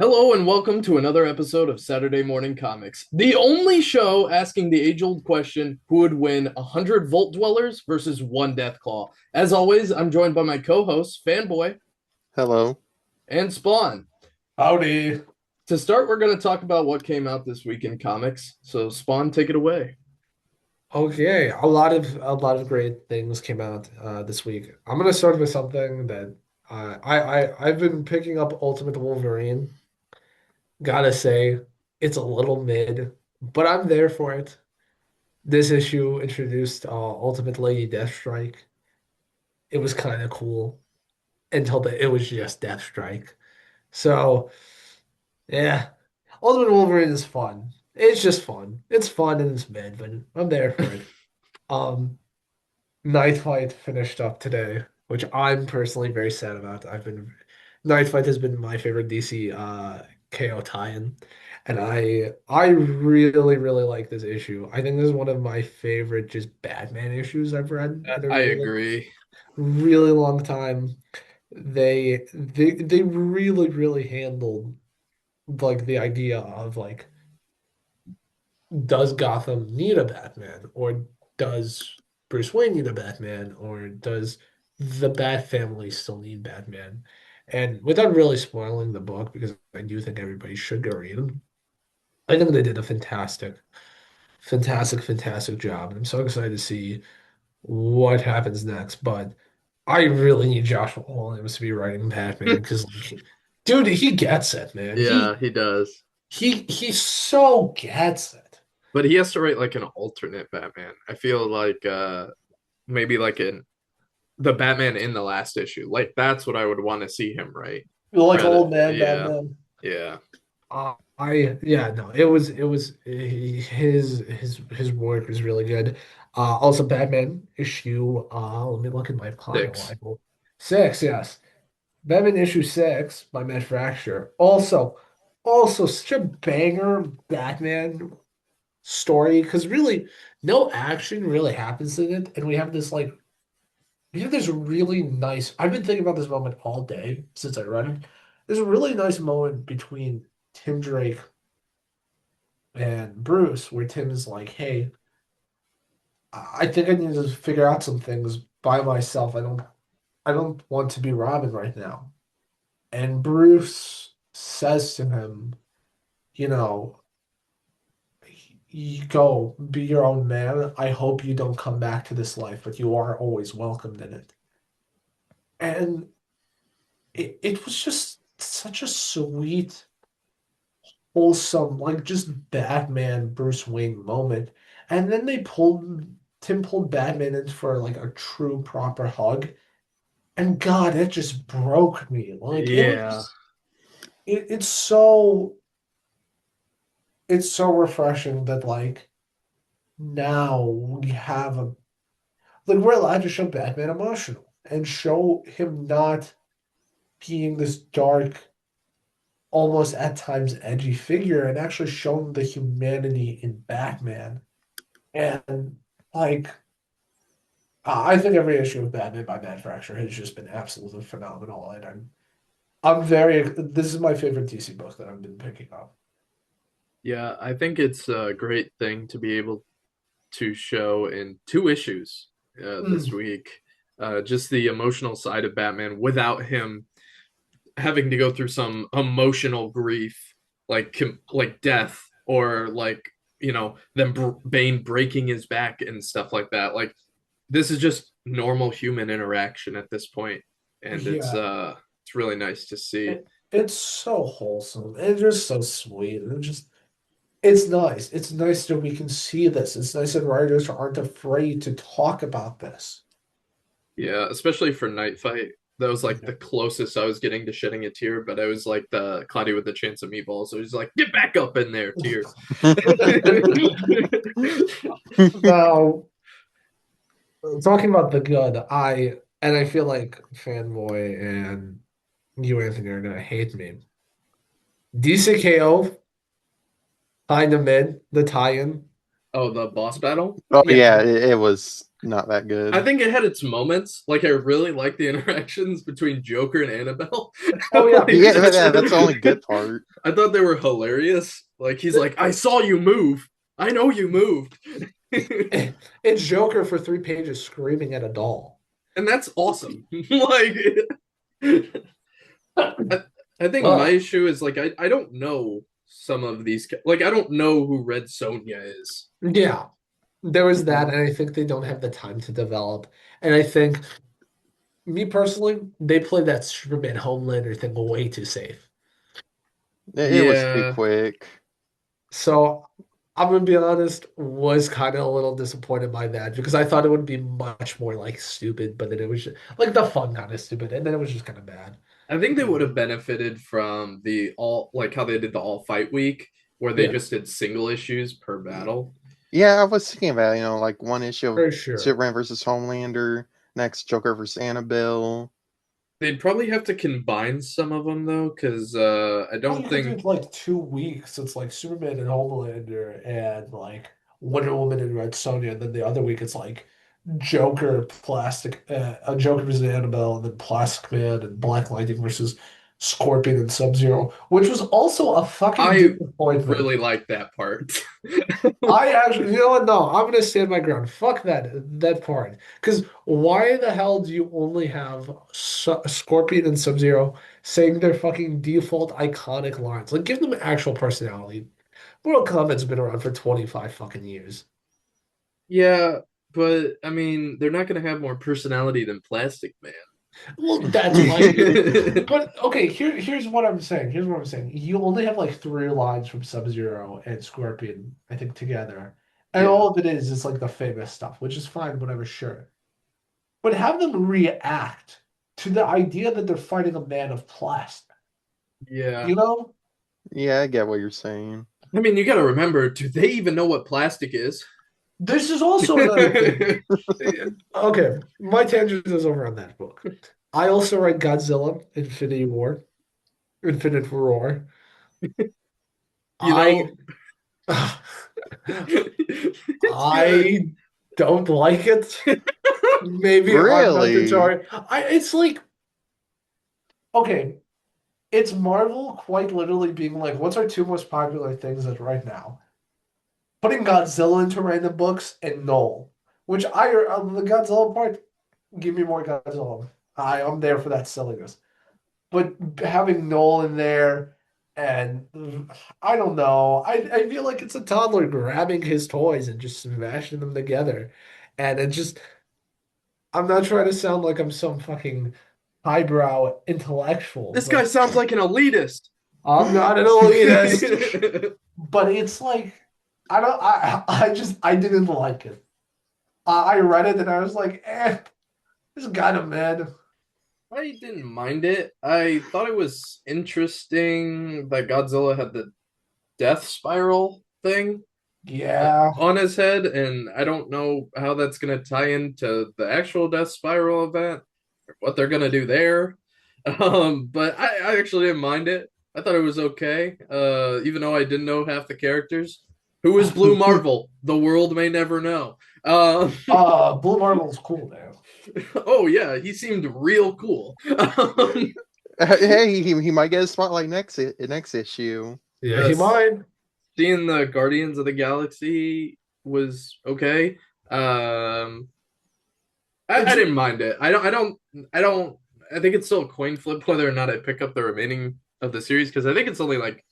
Hello and welcome to another episode of Saturday Morning Comics, the only show asking the age-old question who would win 100 Vault Dwellers versus one Deathclaw. As always, I'm joined by my co-hosts, Fanboy Hello. and Spawn. Howdy. To start, we're going to talk about what came out this week in comics. So, Spawn, take it away. Okay, a lot of great things came out this week. I'm gonna start with something that I've been picking up Ultimate Wolverine. Gotta say, it's a little mid, but I'm there for it. This issue introduced Ultimate Lady Deathstrike. It was kind of cool until it was just Deathstrike. So yeah, Ultimate Wolverine is fun. It's just fun. It's fun and it's mid, but I'm there for it. Um. Night Fight finished up today, which I'm personally very sad about. Night Fight has been my favorite DC KO tie-in, and I really really like this issue. I think this is one of my favorite just Batman issues I've read in a I really agree. really long time. They really really handled like the idea of like, does Gotham need a Batman, or does Bruce Wayne need a Batman, or does the Bat family still need Batman? And without really spoiling the book, because I do think everybody should go read them, I think they did a fantastic job. And I'm so excited to see what happens next. But I really need Joshua Williams to be writing Batman because, dude, he gets it, man. Yeah, he does. He so gets it. But he has to write like an alternate Batman. I feel like maybe like in the Batman in the last issue. Like that's what I would want to see him write. Like Rather, old man yeah, Batman. yeah. Yeah, no, it was his work was really good. Also Batman issue, let me look at my pile. 6. Six, yes. Batman issue 6 by Matt Fraction. Also such a banger Batman story because really no action really happens in it, and we have this really nice. I've been thinking about this moment all day since I read it. There's a really nice moment between Tim Drake and Bruce where Tim is like, "Hey, I think I need to figure out some things by myself. I don't want to be Robin right now." And Bruce says to him, "You know, you go be your own man. I hope you don't come back to this life, but you are always welcomed in it." And it was just such a sweet, wholesome, like just Batman Bruce Wayne moment. And then Tim pulled Batman in for like a true proper hug. And God, it just broke me. Like it was Yeah. just it's so refreshing that like now we have a like we're allowed to show Batman emotional and show him not being this dark, almost at times edgy figure, and actually showing the humanity in Batman. And like I think every issue of Batman by Matt Fraction has just been absolutely phenomenal. And I'm very this is my favorite DC book that I've been picking up. Yeah, I think it's a great thing to be able to show in 2 issues this Mm, week. Just the emotional side of Batman without him having to go through some emotional grief, like death or like then Bane breaking his back and stuff like that. Like this is just normal human interaction at this point, and yeah, it's really nice to see. it's so wholesome. It's just so sweet. And it's nice. It's nice that we can see this. It's nice that writers aren't afraid to talk about this. Yeah, especially for Night Fight. That was like Yeah. the closest I was getting to shedding a tear, but I was like the Cloudy with a Chance of Meatballs. So he's like, get back up in there, tear. Now, talking about the good, I feel like Fanboy and you, Anthony, are gonna hate me. DCKO kind of mid the tie-in. Oh, the boss battle. Oh Yeah. yeah, it was not that I good. think it had its moments. Like I really like the interactions between Joker and Annabelle. Oh yeah. Like, Yeah, that's the only good part. I thought they were hilarious. Like he's like, I saw you move. I know you moved. It's Joker for 3 pages screaming at a doll. And that's awesome. Like I, I think my Ugh. issue is like I don't know some of these like I don't know who Red Sonja is. Yeah. There was that, and I think they don't have the time to develop. And I think, me personally, they played that Superman Homelander thing way too safe. It was too Yeah, quick. So I'm gonna be honest, was kind of a little disappointed by that because I thought it would be much more like stupid, but then it was just, like the fun kind of stupid, and then it was just kind of bad. I think they would have benefited from the all like how they did the all fight week where they Yeah, just did single issues per battle. Yeah, I was thinking about, like one issue of for sure. Superman versus Homelander, next Joker versus Annabelle. They'd probably have to combine some of them though, because I Well, don't you could do think it like 2 weeks. It's like Superman and Homelander and like Wonder Woman and Red Sonja, and then the other week it's like Joker, Joker versus Annabelle, and then Plastic Man and Black Lightning versus Scorpion and Sub-Zero, which was also a fucking I disappointment. really like that part. I actually, you know what? No, I'm gonna stand my ground. Fuck that part. Because why the hell do you only have Scorpion and Sub-Zero saying their fucking default iconic lines? Like, give them actual personality. Mortal Kombat's been around for 25 fucking years. Yeah, but I mean, they're not gonna have more personality than Plastic Man. Well, that's likely. But okay, here's what I'm saying. Here's what I'm saying. You only have like 3 lines from Sub-Zero and Scorpion, I think, together. And Yeah, all of it is like the famous stuff, which is fine, whatever, sure. But have them react to the idea that they're fighting a man of plastic. yeah. You know? Yeah, I get what you're saying. I mean, you got to remember, do they even know what plastic is? This is also another thing. Okay, my tangent is over on that book. I also read Godzilla, Infinite Roar. You I know, it's good. I don't like it. Maybe I'm not the Really? target. It's like, okay, it's Marvel quite literally being like, what's our two most popular things as right now? Putting Godzilla into random books and Null, which the Godzilla part, give me more Godzilla. I'm there for that silliness. But having Null in there, and I don't know, I feel like it's a toddler grabbing his toys and just smashing them together, and it just I'm not trying to sound like I'm some fucking highbrow intellectual, This guy but sounds like an elitist. I'm not an elitist. But it's like I don't I didn't like it. I read it and I was like, this is kind of mad. I didn't mind it. I thought it was interesting that Godzilla had the death spiral thing Yeah. on his head, and I don't know how that's going to tie into the actual death spiral event or what they're going to do there. But I actually didn't mind it. I thought it was okay, even though I didn't know half the characters. Who is Blue Marvel? The world may never know. Blue Marvel's cool now. Oh yeah, he seemed real cool. Hey, he might get a spotlight next issue. Yeah, uh, he might. Seeing the Guardians of the Galaxy was okay. Um, I It's didn't mind it. I don't. I think it's still a coin flip whether or not I pick up the remaining of the series because I think it's only like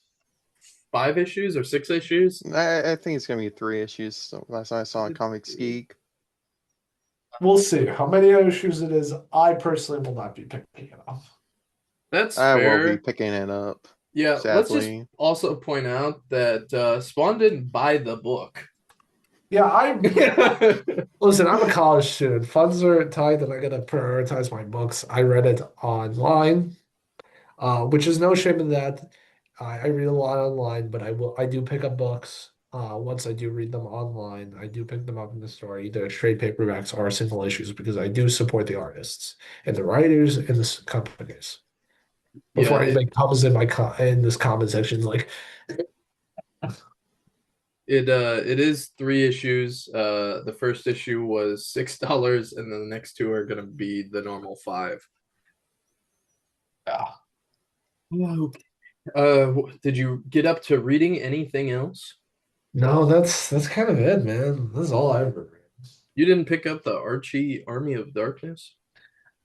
5 issues or 6 issues. I think it's gonna be 3 issues. So last time I saw on Comics Geek. We'll see how many issues it is. I personally will not be picking it up. That's I will be fair. picking it up, Yeah, let's just sadly. also point out that Spawn didn't buy the book. Yeah, listen, I'm a college student. Funds are tight, and I gotta prioritize my books. I read it online, which is no shame in that. I read a lot online, but I do pick up books. Once I do read them online, I do pick them up in the store, either as trade paperbacks or single issues, because I do support the artists and the writers and the companies. Yeah, Before anybody comes in in this comment section, like, It is 3 issues. The first issue was $6, and then the next two are gonna be the normal 5. Yeah. Okay. Did you get up to reading anything else? No, that's kind of it, man. That's all I ever read. You didn't pick up the Archie Army of Darkness?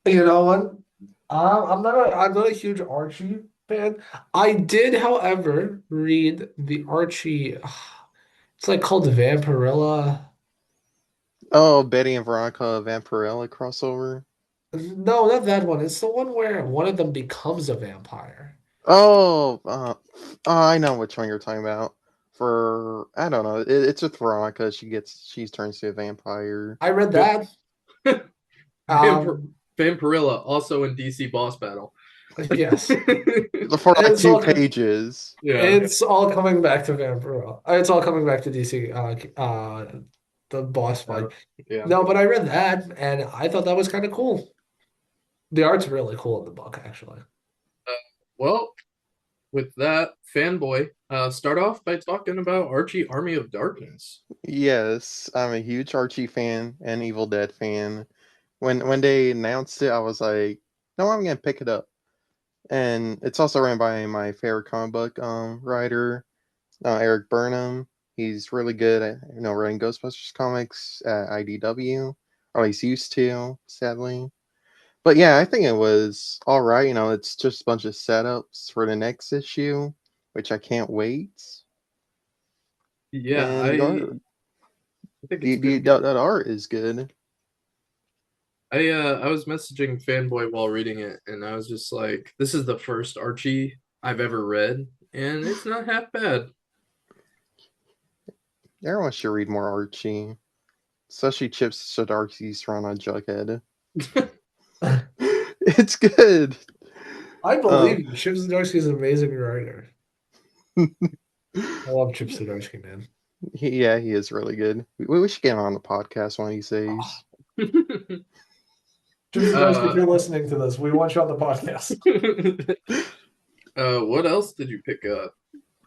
You know what? I'm not a huge Archie fan. I did, however, read the Archie. It's like called Vampirella. Oh, Betty and Veronica Vampirella crossover. No, not that one. It's the one where one of them becomes a vampire. Oh, I know which one you're talking about. For I don't know, it's with Veronica. She turns to a vampire. I read Va- that. Vampir Um, Vampirella, also in DC Boss Battle. yes. For And like it's two all pages. Yeah. it's all coming back to Vampirella. It's all coming back to DC. The boss fight. Yeah. No, but I read that and I thought that was kind of cool. The art's really cool in the book, actually. Well, with that, fanboy, start off by talking about Archie Army of Darkness. Yes, I'm a huge Archie fan and Evil Dead fan. When they announced it, I was like, no, I'm gonna pick it up. And it's also written by my favorite comic book writer, Eric Burnham. He's really good at writing Ghostbusters comics at IDW, or at least used to, sadly. But yeah, I think it was all right. It's just a bunch of setups for the next issue, which I can't wait. Yeah, And the art, I think it's gonna be. that art is good. I was messaging fanboy while reading it, and I was just like, "This is the first Archie I've ever read, and it's not half bad." Everyone should read more Archie, especially Chips Zdarsky's run on Jughead. It's good. I Um, believe you. Chip Zdarsky is an amazing writer. I love Chip Zdarsky, man. yeah, he is really good. We should get him on the podcast one of these days. Ah, Chip Zdarsky, if uh, you're listening to this, we want you on the podcast. what else did you pick up?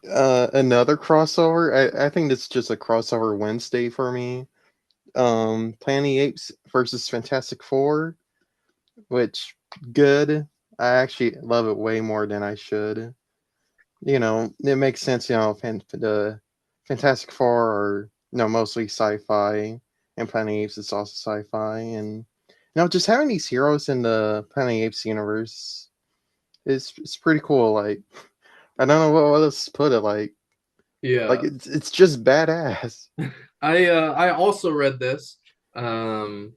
Another crossover. I think it's just a crossover Wednesday for me. Planet of the Apes versus Fantastic Four, which good. I actually love it way more than I should. It makes sense. The Fantastic Four are mostly sci-fi, and Planet of the Apes is also sci-fi, and just having these heroes in the Planet of the Apes universe is pretty cool. Like I don't know what else to put it like Yeah, it's just badass. I also read this, um,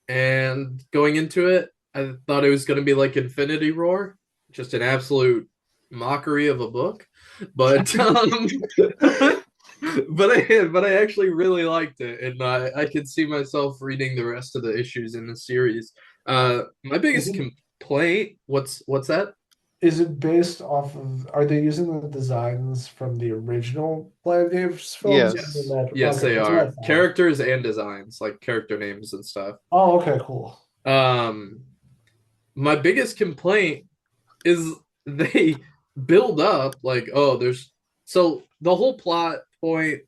and going into it, I thought it was gonna be like Infinity Roar, just an absolute mockery of a book, but but I actually really liked it, and I could see myself reading the rest of the issues in the series. My Is biggest it complaint, what's that? is it based off of, are they using the designs from the original Planet of the Apes films? Yes. Yes, Okay, they that's what I are thought. characters and designs, like character names and stuff. Oh, okay, cool. Um, my biggest complaint is they build up like, oh, there's so the whole plot point.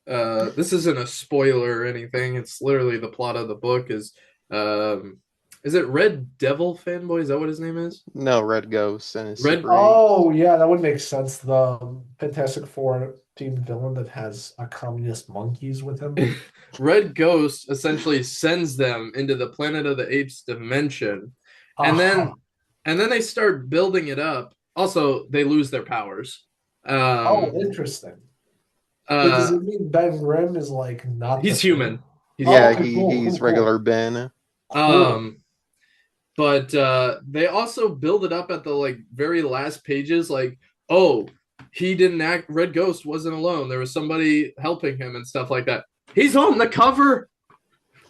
This isn't a spoiler or anything. It's literally the plot of the book. Um, is it Red Devil fanboy? Is that what his name is? No, Red Ghost and his Red Super Apes. Oh, yeah, that would make sense. The Fantastic Four team villain that has a communist monkeys with him. Red Ghost essentially sends them into the Planet of the Apes dimension, and Oh, then they start building it up. Also, they lose their powers. oh, Um, interesting. Wait, does uh, it mean Ben Grimm is like not the he's same? human. He's Oh, Yeah, okay, human. cool, he's cool, regular cool, Ben. cool. Um, but they also build it up at the like very last pages, like, oh, he didn't act. Red Ghost wasn't alone. There was somebody helping him and stuff like that. He's on the cover.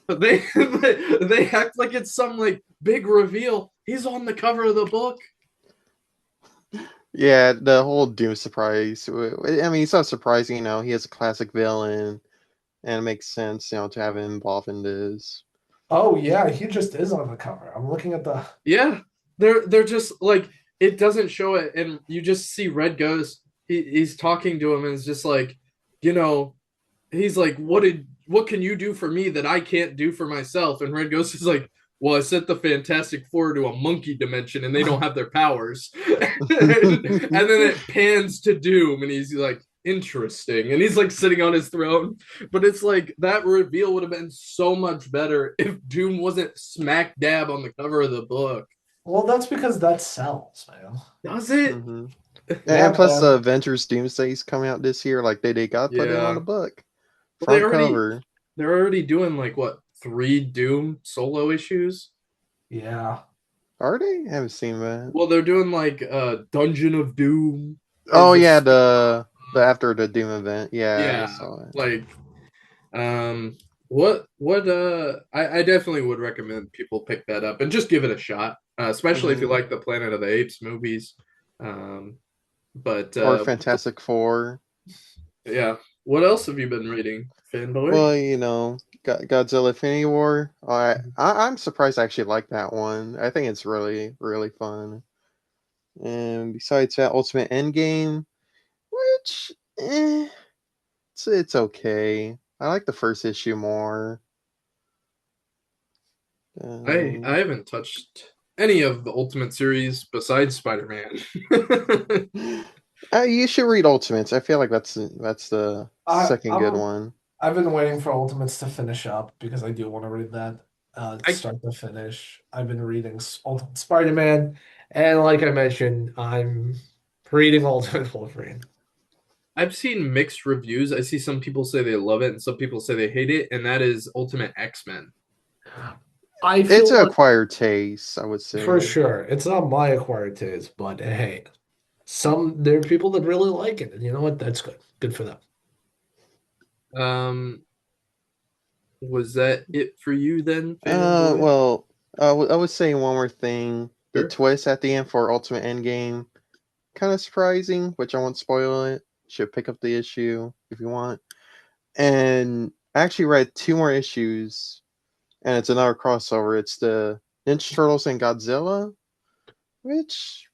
They they act like it's some like big reveal. He's on the cover of the book. Yeah, the whole Doom surprise. I mean, it's not surprising, he has a classic villain, and it makes sense, to have him involved in this. Oh yeah, he just is on the cover. I'm looking at the. Yeah, they're just like it doesn't show it, and you just see Red Ghost. He's talking to him, and it's just like you know, he's like, what can you do for me that I can't do for myself? And Red Ghost is like, well, I sent the Fantastic Four to a monkey dimension and they don't have their powers. And then it pans to Doom and he's like, interesting. And he's like sitting on his throne. But it's like that reveal would have been so much better if Doom wasn't smack dab on the cover of the book. Well, that's because that sells, man. Does it? hmm Yeah, And plus, the man. Avengers Doomsday's coming out this year. Like they got to put it on the Yeah. book, Well, they front already cover. they're already doing like what, three Doom solo issues? Yeah. Are they? I haven't seen that. Well, they're doing like Dungeon of Doom Oh is a yeah, spin. the after the Doom event. Yeah, I Yeah, saw it. like um I definitely would recommend people pick that up and just give it a shot, especially if you hmm like the Planet of the Apes movies. Um but Or Fantastic Four. yeah, what else have you been reading, fanboy? Well, Godzilla Infinity War. I'm surprised I actually like that one. I think it's really really fun. And besides that, Ultimate Endgame, which it's okay. I like the first issue more. I Um, haven't touched any of the Ultimate series besides Spider-Man. you should read Ultimates. I feel like that's the I second good I'm one. I've been waiting for Ultimates to finish up because I do want to read that I start to finish. I've been reading Ultimate Spider-Man, and like I mentioned, I'm reading Ultimate Wolverine. I've seen mixed reviews. I see some people say they love it and some people say they hate it, and that is Ultimate X-Men. I It's feel an like acquired taste, I would for say. sure it's not my acquired taste, but hey, there are people that really like it, and you know what? That's good. Good for them. Um, was that it for you then, fanboy? Well, I would say one more thing. The Sure. twist at the end for Ultimate Endgame, kind of surprising, which I won't spoil it. Should pick up the issue if you want. And I actually read two more issues, and it's another crossover. It's the Ninja Turtles and Godzilla, which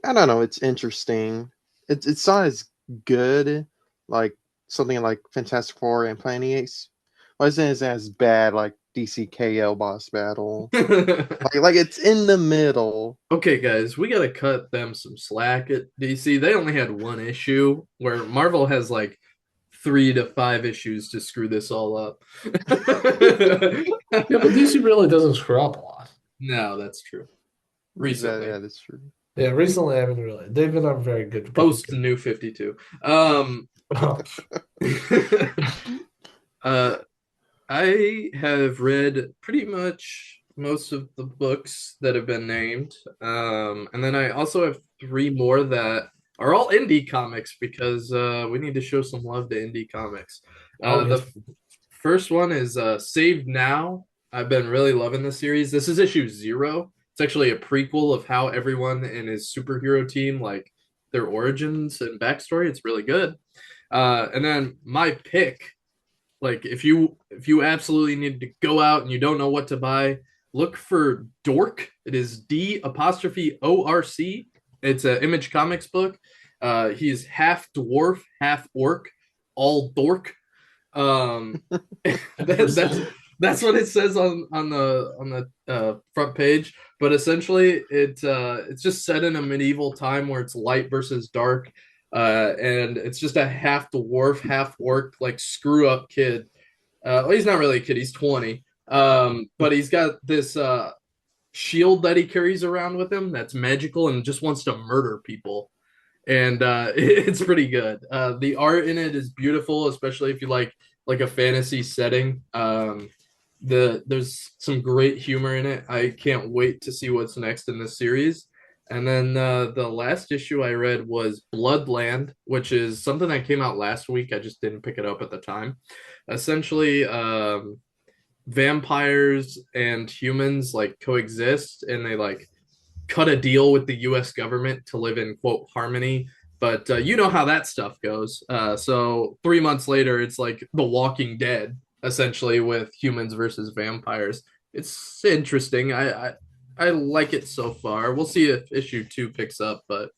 I don't know. It's interesting. It's not as good like something like Fantastic Four and Planet Ace. Wasn't as bad like DCKL boss battle. Like it's in the middle. Okay, guys, we gotta cut them some slack at DC. They only had one issue, where Marvel has like 3 to 5 issues to screw this all up. Yeah, but DC really doesn't screw up a lot. No, that's true. Yeah, Recently, that's true. Yeah, recently I haven't really. They've been a very good couple. post New 52. Um, uh, I have read pretty much most of the books that have been named. And then I also have three more that are all indie comics because we need to show some love to indie comics. Oh The yes. first one is Saved Now. I've been really loving this series. This is issue 0. It's actually a prequel of how everyone in his superhero team, like their origins and backstory. It's really good. And then my pick, like if you absolutely need to go out and you don't know what to buy, look for Dork. It is DORC. It's an Image Comics book. He's half dwarf, half orc, all dork. Um, that's Interesting. that's what it says on the front page. But essentially, it's just set in a medieval time where it's light versus dark, and it's just a half dwarf, half orc, like screw up kid. Well, he's not really a kid; he's 20. But he's got this shield that he carries around with him that's magical and just wants to murder people, and it's pretty good. The art in it is beautiful, especially if you like a fantasy setting. There's some great humor in it. I can't wait to see what's next in this series. And then the last issue I read was Bloodland, which is something that came out last week. I just didn't pick it up at the time. Essentially, vampires and humans like coexist, and they like cut a deal with the U.S. government to live in quote harmony. But you know how that stuff goes. So 3 months later, it's like The Walking Dead, essentially with humans versus vampires. It's interesting. I like it so far. We'll see if issue 2 picks up. But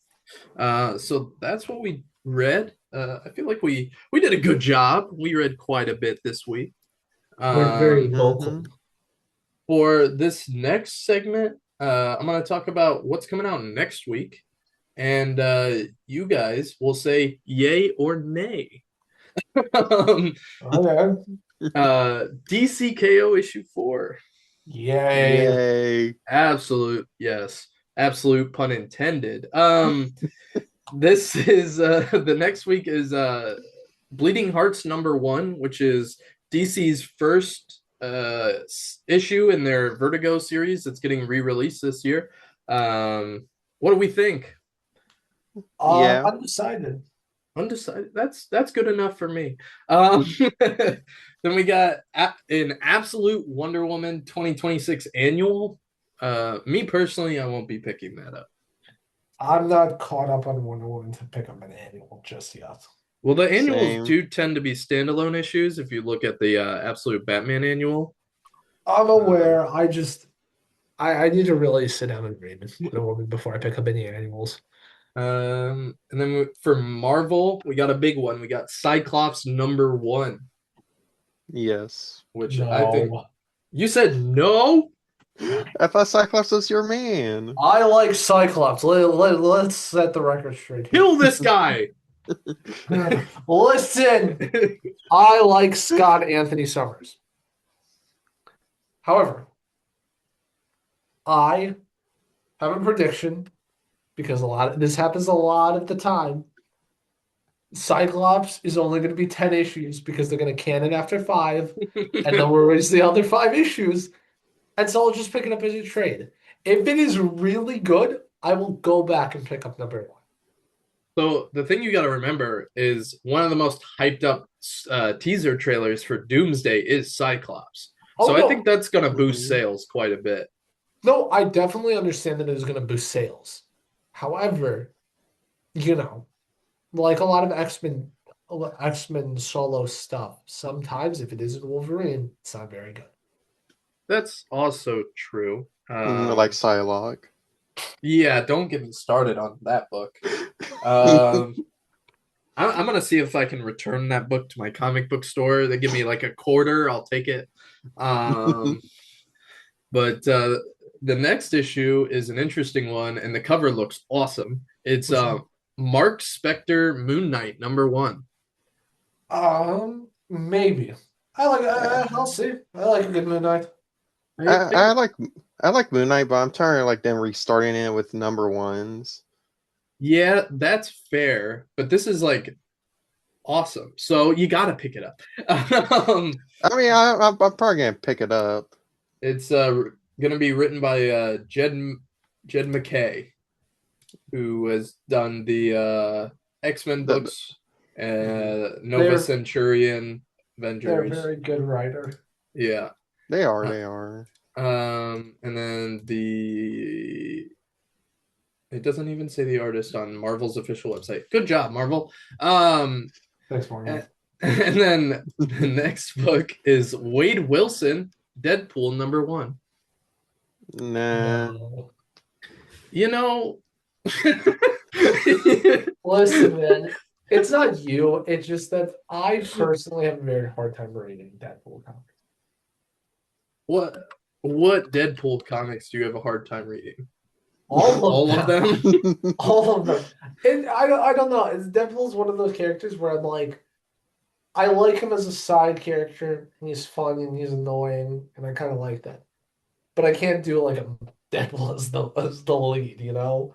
so that's what we read. I feel like we did a good job. We read quite a bit this week. We're very Mm-hmm. vocal. For this next segment, I'm going to talk about what's coming out next week, and you guys will say yay or nay. um, Okay. DCKO issue 4. Yay. Yay. Absolute, yes. Absolute pun intended. This is the next week is Bleeding Hearts #1, which is DC's first issue in their Vertigo series that's getting re-released this year. What do we think? Yeah. Undecided. Undecided. That's good enough for me. Then we got an Absolute Wonder Woman 2026 annual. Me personally, I won't be picking that up. I'm not caught up on Wonder Woman to pick up an annual just yet. Well, the annuals Same. do tend to be standalone issues. If you look at the Absolute Batman annual, I'm aware. I need to really sit down and read Wonder Woman before I pick up any annuals. and then for Marvel, we got a big one. We got Cyclops #1, Yes. which I think No. you said no. I thought Cyclops was your man. I like Cyclops. Let's set the record straight here. Kill this guy. Listen, I like Scott Anthony Summers. However, I have a prediction because this happens a lot of the time. Cyclops is only going to be 10 issues because they're going to can it after 5, and then we'll release the other 5 issues. And so I'll just pick it up as a trade. If it is really good, I will go back and pick up #1. So the thing you got to remember is one of the most hyped up teaser trailers for Doomsday is Cyclops. Oh, So I no. think that's going to boost Mhm. sales quite a bit. No, I definitely understand that it is going to boost sales. However, like a lot of X-Men solo stuff, sometimes if it isn't Wolverine, it's not very good. That's also true. Like Psylocke. Yeah, don't get me started on that book. I'm gonna see if I can return that book to my comic book store. They give me like a quarter, I'll take it. But the next issue is an interesting one, and the cover looks awesome. It's Mark Spector Moon Knight #1. Maybe. I'll see. I like a good Moon Knight. I like Moon Knight, but I'm tired of like them restarting it with #1s. Yeah, that's fair, but this is like awesome. So you got to pick it up. I mean, I'm probably gonna pick it up. It's going to be written by Jed McKay, who has done the X-Men books, Nova Centurion, They're a Avengers. very good writer. Yeah. They are. And then it doesn't even say the artist on Marvel's official website. Good job, Marvel. Thanks, Marvel. And then the next book is Wade Wilson, Deadpool #1. Nah. No. You know, Listen, man, it's not you. It's just that I personally have a very hard time reading Deadpool comics. what Deadpool comics do you have a hard time reading? All of them. them. All of them. And I don't know. Deadpool's one of those characters where I'm like, I like him as a side character, and he's fun and he's annoying, and I kind of like that. But I can't do like a Deadpool as the lead, you know?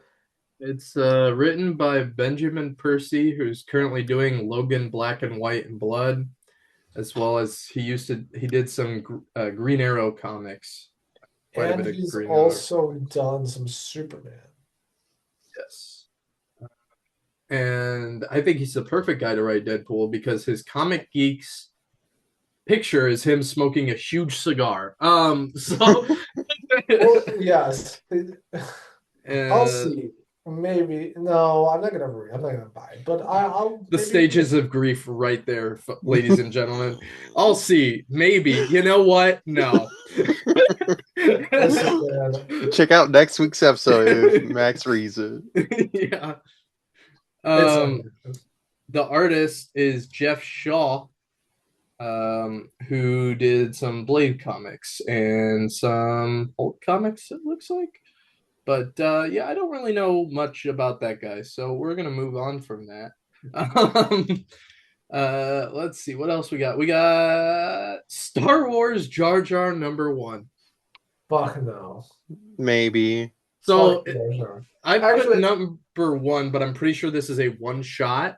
It's written by Benjamin Percy, who's currently doing Logan Black and White and Blood, as well as he did some Green Arrow comics. Quite a And bit of he's Green Arrow. also done some Superman. Yes. And I think he's the perfect guy to write Deadpool because his Comic Geeks picture is him smoking a huge cigar. So Well, yes. I'll uh, see. Maybe. No, I'm not gonna read. I'm not gonna buy it. But I'll the maybe- stages of grief right there, ladies and gentlemen. I'll see. Maybe. You know what? No. Listen, man. Check out next week's episode if Max reads it. Yeah. It's the artist is Jeff Shaw, who did some Blade comics and some old comics, it looks like. But yeah, I don't really know much about that guy, so we're gonna move on from that. Um, let's see what else we got. We got Star Wars Jar Jar #1. Fuck no. Maybe. So Fuck Jar Jar. I put Actually, #1, but I'm pretty sure this is a one shot.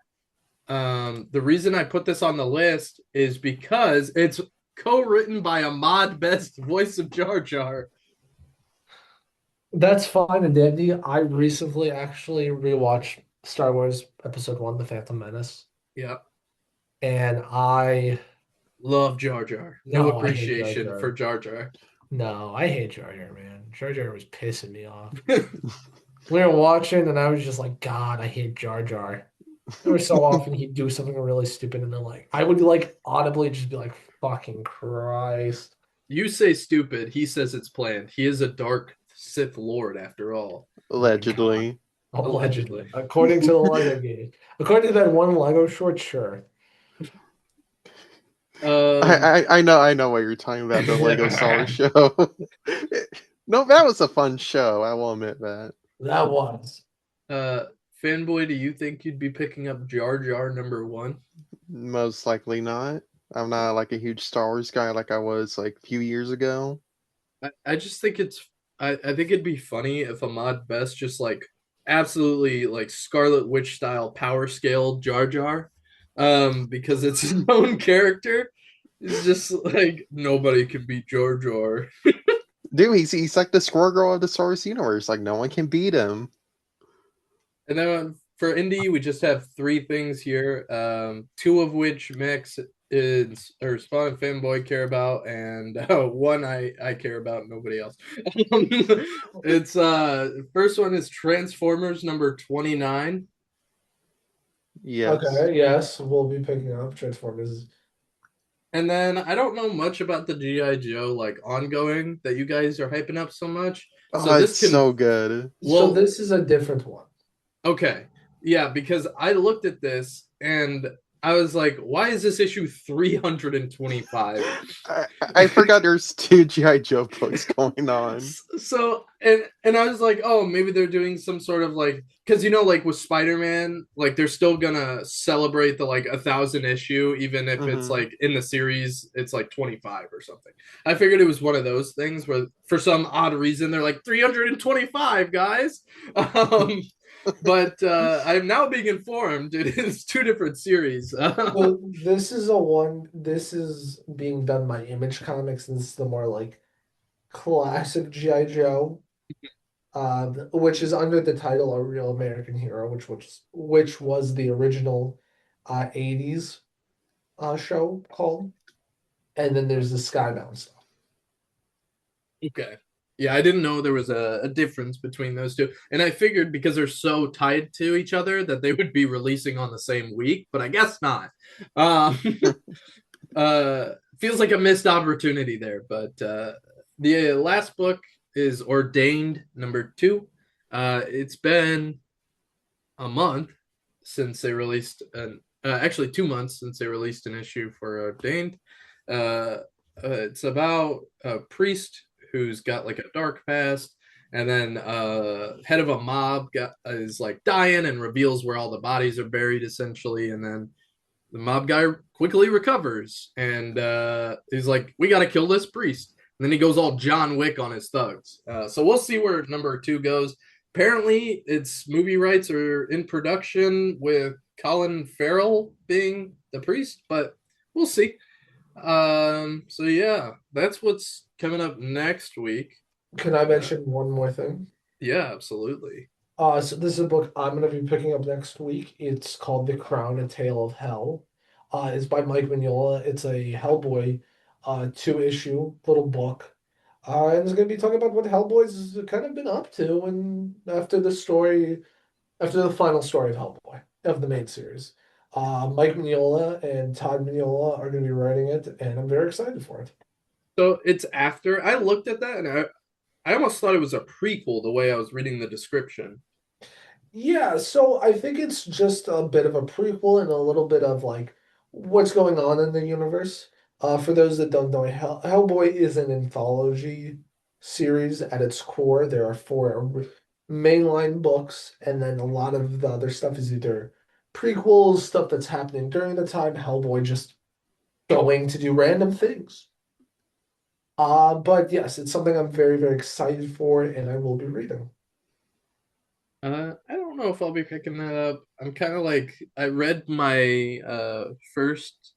The reason I put this on the list is because it's co-written by Ahmad Best, voice of Jar Jar. that's fine and dandy. I recently actually rewatched Star Wars Episode 1, The Phantom Menace, Yeah, and I love Jar Jar. New no, I hate Jar appreciation for Jar. Jar Jar. No, I hate Jar Jar, man. Jar Jar was pissing me off. We were watching, and I was just like, God, I hate Jar Jar. There was so often he'd do something really stupid, and then like I would like audibly just be like, "Fucking Christ!" You say stupid, he says it's planned. He is a dark Sith Lord after all. Oh my God. Allegedly. Allegedly, Allegedly. according to the Lego game, according to that one Lego short, sure. Um, I know what you're talking about, the Lego Star Wars show. No, that was a fun show, I will admit that. That was. uh, Fanboy, do you think you'd be picking up Jar Jar #1? Most likely not. I'm not like a huge Star Wars guy like I was like a few years ago. I just think I think it'd be funny if Ahmad Best just like absolutely like Scarlet Witch style power scale Jar Jar. Because it's his own character. It's just like nobody can beat Jar Jar. Dude, he's like the Squirrel of the Star Wars universe. Like no one can beat him. And then for indie, we just have three things here. Two of which Max is or Spawn and Fanboy care about, and one I care about, nobody else. It's first one is Transformers #29. Yes. Okay, yes, we'll be picking up Transformers. And then I don't know much about the G.I. Joe like ongoing that you guys are hyping up so much. So Oh, it's this can so good. So well this is a different one. okay. Yeah, because I looked at this and I was like, why is this issue 325? I forgot there's two G.I. Joe books going on. So and I was like, oh, maybe they're doing some sort of like because like with Spider-Man, like they're still gonna celebrate the like 1,000 issue, even if it's Hmm. like in the series, it's like 25 or something. I figured it was one of those things where for some odd reason they're like 325 guys. Um, but I'm now being informed it is two different series. So this is a one. This is being done by Image Comics, and this is the more like classic GI Joe, which is under the title "A Real American Hero," which was the original '80s show called, and then there's the Skybound stuff. Okay. Yeah, I didn't know there was a difference between those two. And I figured because they're so tied to each other that they would be releasing on the same week, but I guess not. Um, feels like a missed opportunity there. But the last book is Ordained #2. It's been a month since they released actually 2 months since they released an issue for Ordained. It's about a priest who's got like a dark past, and then head of a mob is like dying and reveals where all the bodies are buried essentially, and then the mob guy quickly recovers and he's like, we got to kill this priest. And then he goes all John Wick on his thugs. So we'll see where #2 goes. Apparently, its movie rights are in production with Colin Farrell being the priest, but we'll see. So yeah, that's what's coming up next week. Can I mention one more thing? Yeah, absolutely. So this is a book I'm going to be picking up next week. It's called The Crown: A Tale of Hell. It's by Mike Mignola. It's a Hellboy two-issue little book. And it's going to be talking about what Hellboy's kind of been up to and after the final story of Hellboy, of the main series. Mike Mignola and Todd Mignola are going to be writing it, and I'm very excited for it. So it's after I looked at that and I almost thought it was a prequel the way I was reading the description. Yeah, so I think it's just a bit of a prequel and a little bit of like what's going on in the universe. For those that don't know, Hellboy is an anthology series at its core. There are four mainline books, and then a lot of the other stuff is either prequels, stuff that's happening during the time, Hellboy just going to do random things. But yes, it's something I'm very, very excited for, and I will be reading. I don't know if I'll be picking that up. I'm kind of like I read my first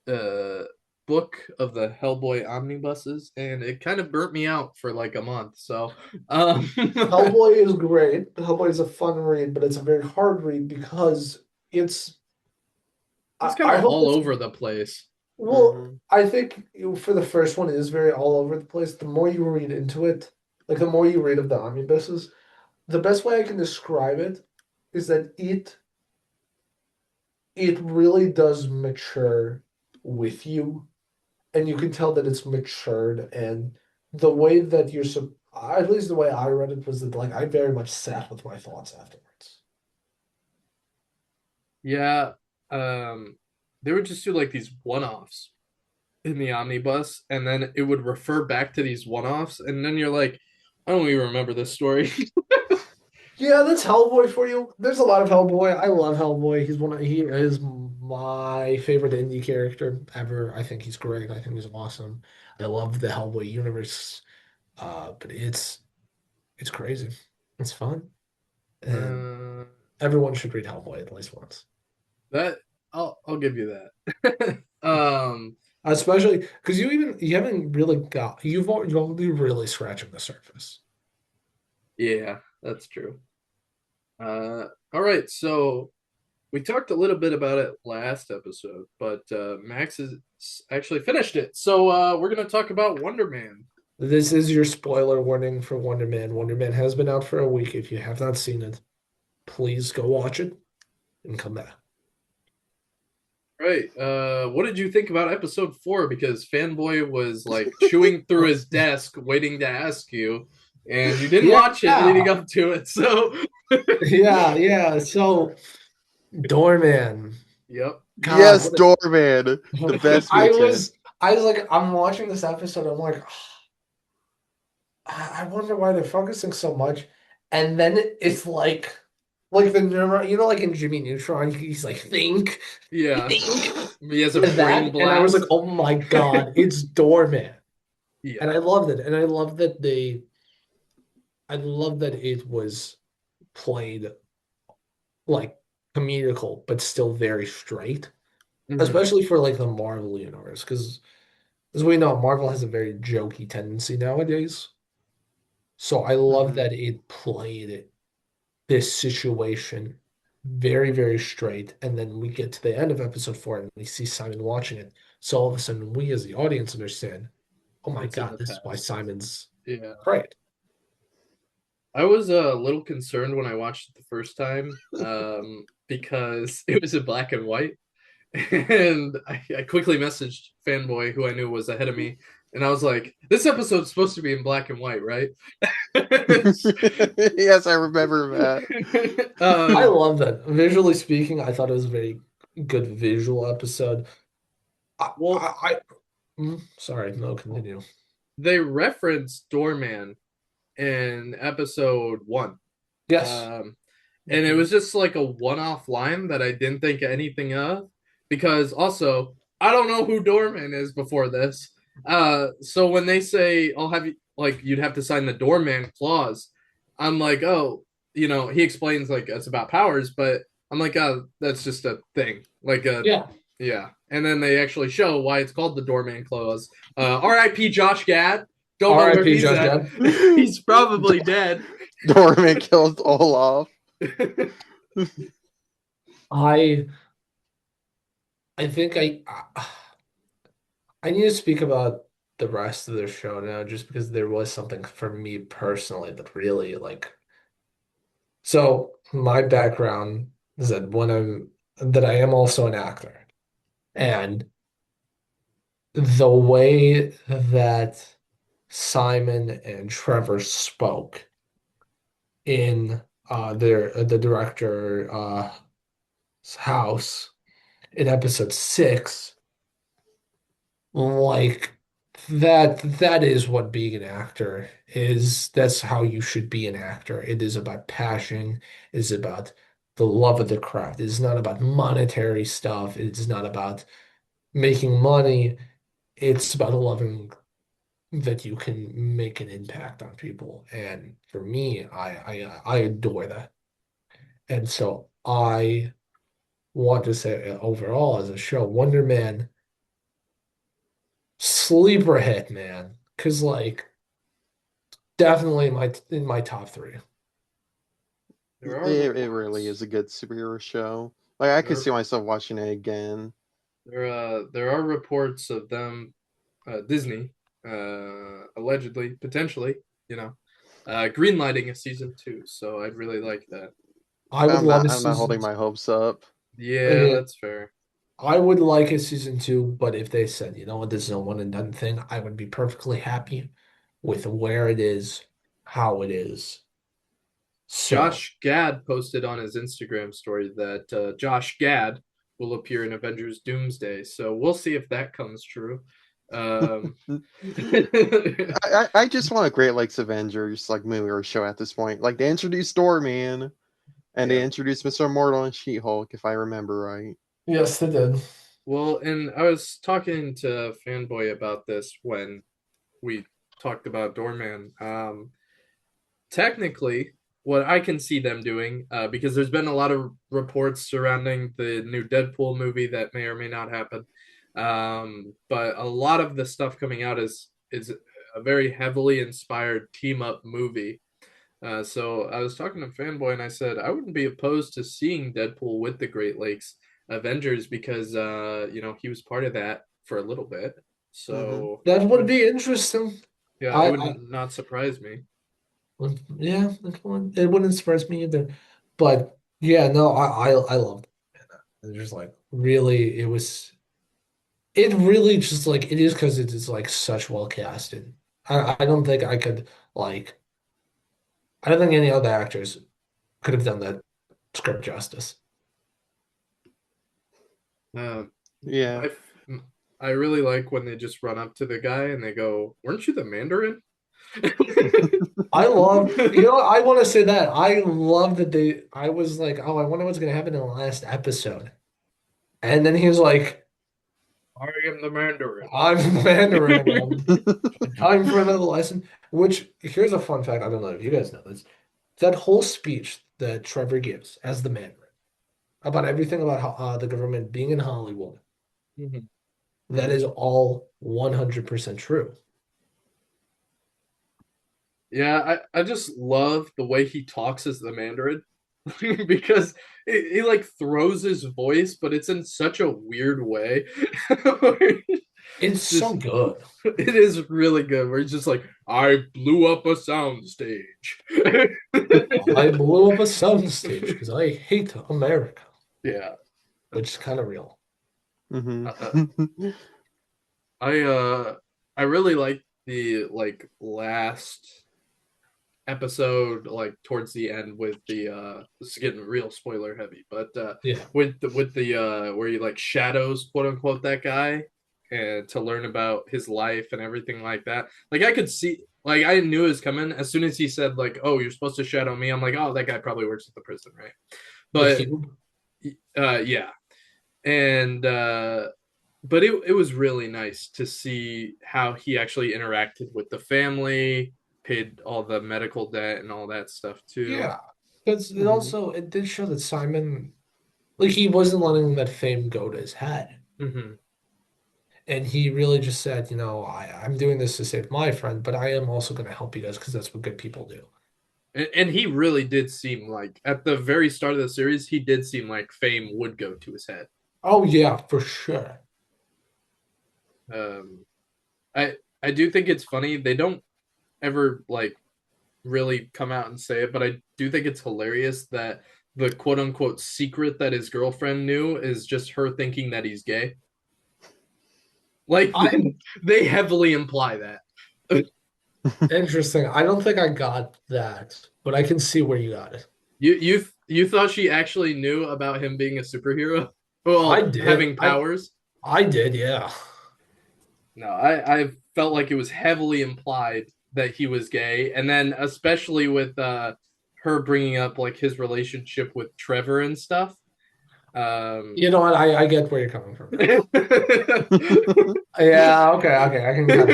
uh book of the Hellboy omnibuses, and it kind of burnt me out for like a month. So, Hellboy is great. Hellboy is a fun read, but it's a very hard read because it's. it's I, kind I of hope all it's over the place. well. Hmm. I think for the first one, it is very all over the place. The more you read into it, like the more you read of the omnibuses, the best way I can describe it is that it really does mature with you, and you can tell that it's matured. And the way that at least the way I read it was that like I very much sat with my thoughts afterwards. Yeah, they would just do like these one-offs in the omnibus, and then it would refer back to these one-offs, and then you're like, I don't even remember this story. Yeah, that's Hellboy for you. There's a lot of Hellboy. I love Hellboy. He is my favorite indie character ever. I think he's great. I think he's awesome. I love the Hellboy universe. But it's crazy. It's fun. And Uh, everyone should read Hellboy at least once. that I'll give you that. Especially because you haven't really got you're only really scratching the surface. Yeah, that's true. All right, so we talked a little bit about it last episode, but Max has actually finished it. So we're gonna talk about Wonder Man. This is your spoiler warning for Wonder Man. Wonder Man has been out for a week. If you have not seen it, please go watch it and come back. Right. What did you think about episode 4? Because Fanboy was like chewing through his desk, waiting to ask you, and you didn't Yeah, watch it leading up to it. So, yeah, yeah. So Doorman, yep. God, Yes, Doorman, the best I villain. was, I was like, I'm watching this episode. I'm like, I wonder why they're focusing so much. And then it's like the neuro, like in Jimmy Neutron, he's like, Yeah. think, He has a and brain that. And I was like, blast. oh my God, it's Doorman. And Yeah. I loved it. And I love that it was played like comedical, but still very straight, Hmm. especially for like the Marvel universe. Because as we know, Marvel has a very jokey tendency nowadays. So I love Hmm. that it played this situation very, very straight. And then we get to the end of episode 4 and we see Simon watching it. So all of a sudden, we as the audience understand, oh my It's in God, the this is why past. Simon's Yeah. great. I was a little concerned when I watched it the first time because it was in black and white. And I quickly messaged Fanboy, who I knew was ahead of me, and I was like, "This episode's supposed to be in black and white, right?" Yes, I remember that. I um, love that. Visually speaking, I thought it was a very good visual episode. well, Sorry, no, continue. they referenced Doorman in episode 1, Yes. um, and it Mhm. was just like a one-off line that I didn't think anything of because also I don't know who Doorman is before this. So when they say I'll have you like you'd have to sign the Doorman clause, I'm like, oh, he explains like it's about powers, but I'm like, oh, that's just a thing, like a Yeah. yeah. And then they actually show why it's called the Doorman clause. R.I.P. Josh Gad. Don't know where R.I.P. he's Josh at. Gad. He's probably dead. Doorman kills Olaf. I I think I need to speak about the rest of the show now, just because there was something for me personally that really like. So my background is that I am also an actor, and the way that Simon and Trevor spoke in the director house in episode 6, like that is what being an actor is. That's how you should be an actor. It is about passion, it is about the love of the craft. It is not about monetary stuff. It is not about making money. It's about loving that you can make an impact on people. And for me, I adore that. And so I want to say overall as a show, Wonder Man, sleeper hit, man. Because like definitely in my top three. There are It really is reports. a good superhero show. Like I could There see myself watching it again. there are reports of them, Disney, allegedly, potentially, you know, greenlighting a season 2. So I'd really like that. I would love a I'm not holding season. my hopes up. Yeah, Yeah, that's fair. I would like a season two, but if they said, you know what, this is a one and done thing, I would be perfectly happy with where it is, how it is. So Josh Gad posted on his Instagram story that Josh Gad will appear in Avengers Doomsday. So we'll see if that comes true. Um, I just want a Great Lakes Avengers like movie or show at this point. Like they introduced Doorman and they yeah. introduced Mr. Immortal and She-Hulk, if I remember right. yes, they did. Well, and I was talking to Fanboy about this when we talked about Doorman. Technically, what I can see them doing, because there's been a lot of reports surrounding the new Deadpool movie that may or may not happen. But a lot of the stuff coming out is a very heavily inspired team up movie. So I was talking to Fanboy and I said I wouldn't be opposed to seeing Deadpool with the Great Lakes Avengers because he was part of that for a little bit. Mm-hmm. So That it would would, be interesting. yeah, it I, would I not surprise me. yeah, it wouldn't surprise me either. But yeah, no, I love it. It's just like really, it really just like it is because it is like such well casted. I don't think I could like I don't think any other actors could have done that script justice. Uh, Yeah. I I really like when they just run up to the guy and they go, "Weren't you the Mandarin?" I love, I want to say that. I love that I was like, oh, I wonder what's going to happen in the last episode. And then he was like, I am the Mandarin. I'm Mandarin again. Time for another lesson. Which, here's a fun fact. I don't know if you guys know this. That whole speech that Trevor gives as the Mandarin about everything about how, the government being in Hollywood, Mhm. that is all 100% true. Yeah, I just love the way he talks as the Mandarin because he like throws his voice, but it's in such a weird way. It's It's so just good. it is really good. Where he's just like, I blew up a sound stage. I blew up a soundstage because I hate America, Yeah. which is kind of real. Mm-hmm. Uh, I I really like the like last episode, like towards the end with the this is getting real spoiler heavy, but Yeah. with the where he like shadows quote unquote that guy and to learn about his life and everything like that. Like I could see, like I knew it was coming as soon as he said like, "Oh, you're supposed to shadow me." I'm like, "Oh, that guy probably works at the prison, right?" The But Cube. yeah. And but it was really nice to see how he actually interacted with the family, paid all the medical debt and all that stuff too. Yeah. Because Mm-hmm. it did show that Simon, like, he wasn't letting that fame go to his head. Hmm. And he really just said, I'm doing this to save my friend, but I am also going to help you guys because that's what good people do. And he really did seem like at the very start of the series, he did seem like fame would go to his head. Oh, yeah, for sure. Um, I do think it's funny they don't ever like really come out and say it, but I do think it's hilarious that the quote unquote secret that his girlfriend knew is just her thinking that he's gay. Like I they heavily imply that. Interesting. I don't think I got that, but I can see where you got it. You thought she actually knew about him being a superhero? I Well, did. having powers? I did, yeah. No, I felt like it was heavily implied that he was gay, and then especially with her bringing up like his relationship with Trevor and stuff. Um, You know what? I get where you're coming from. Yeah, okay. I can kind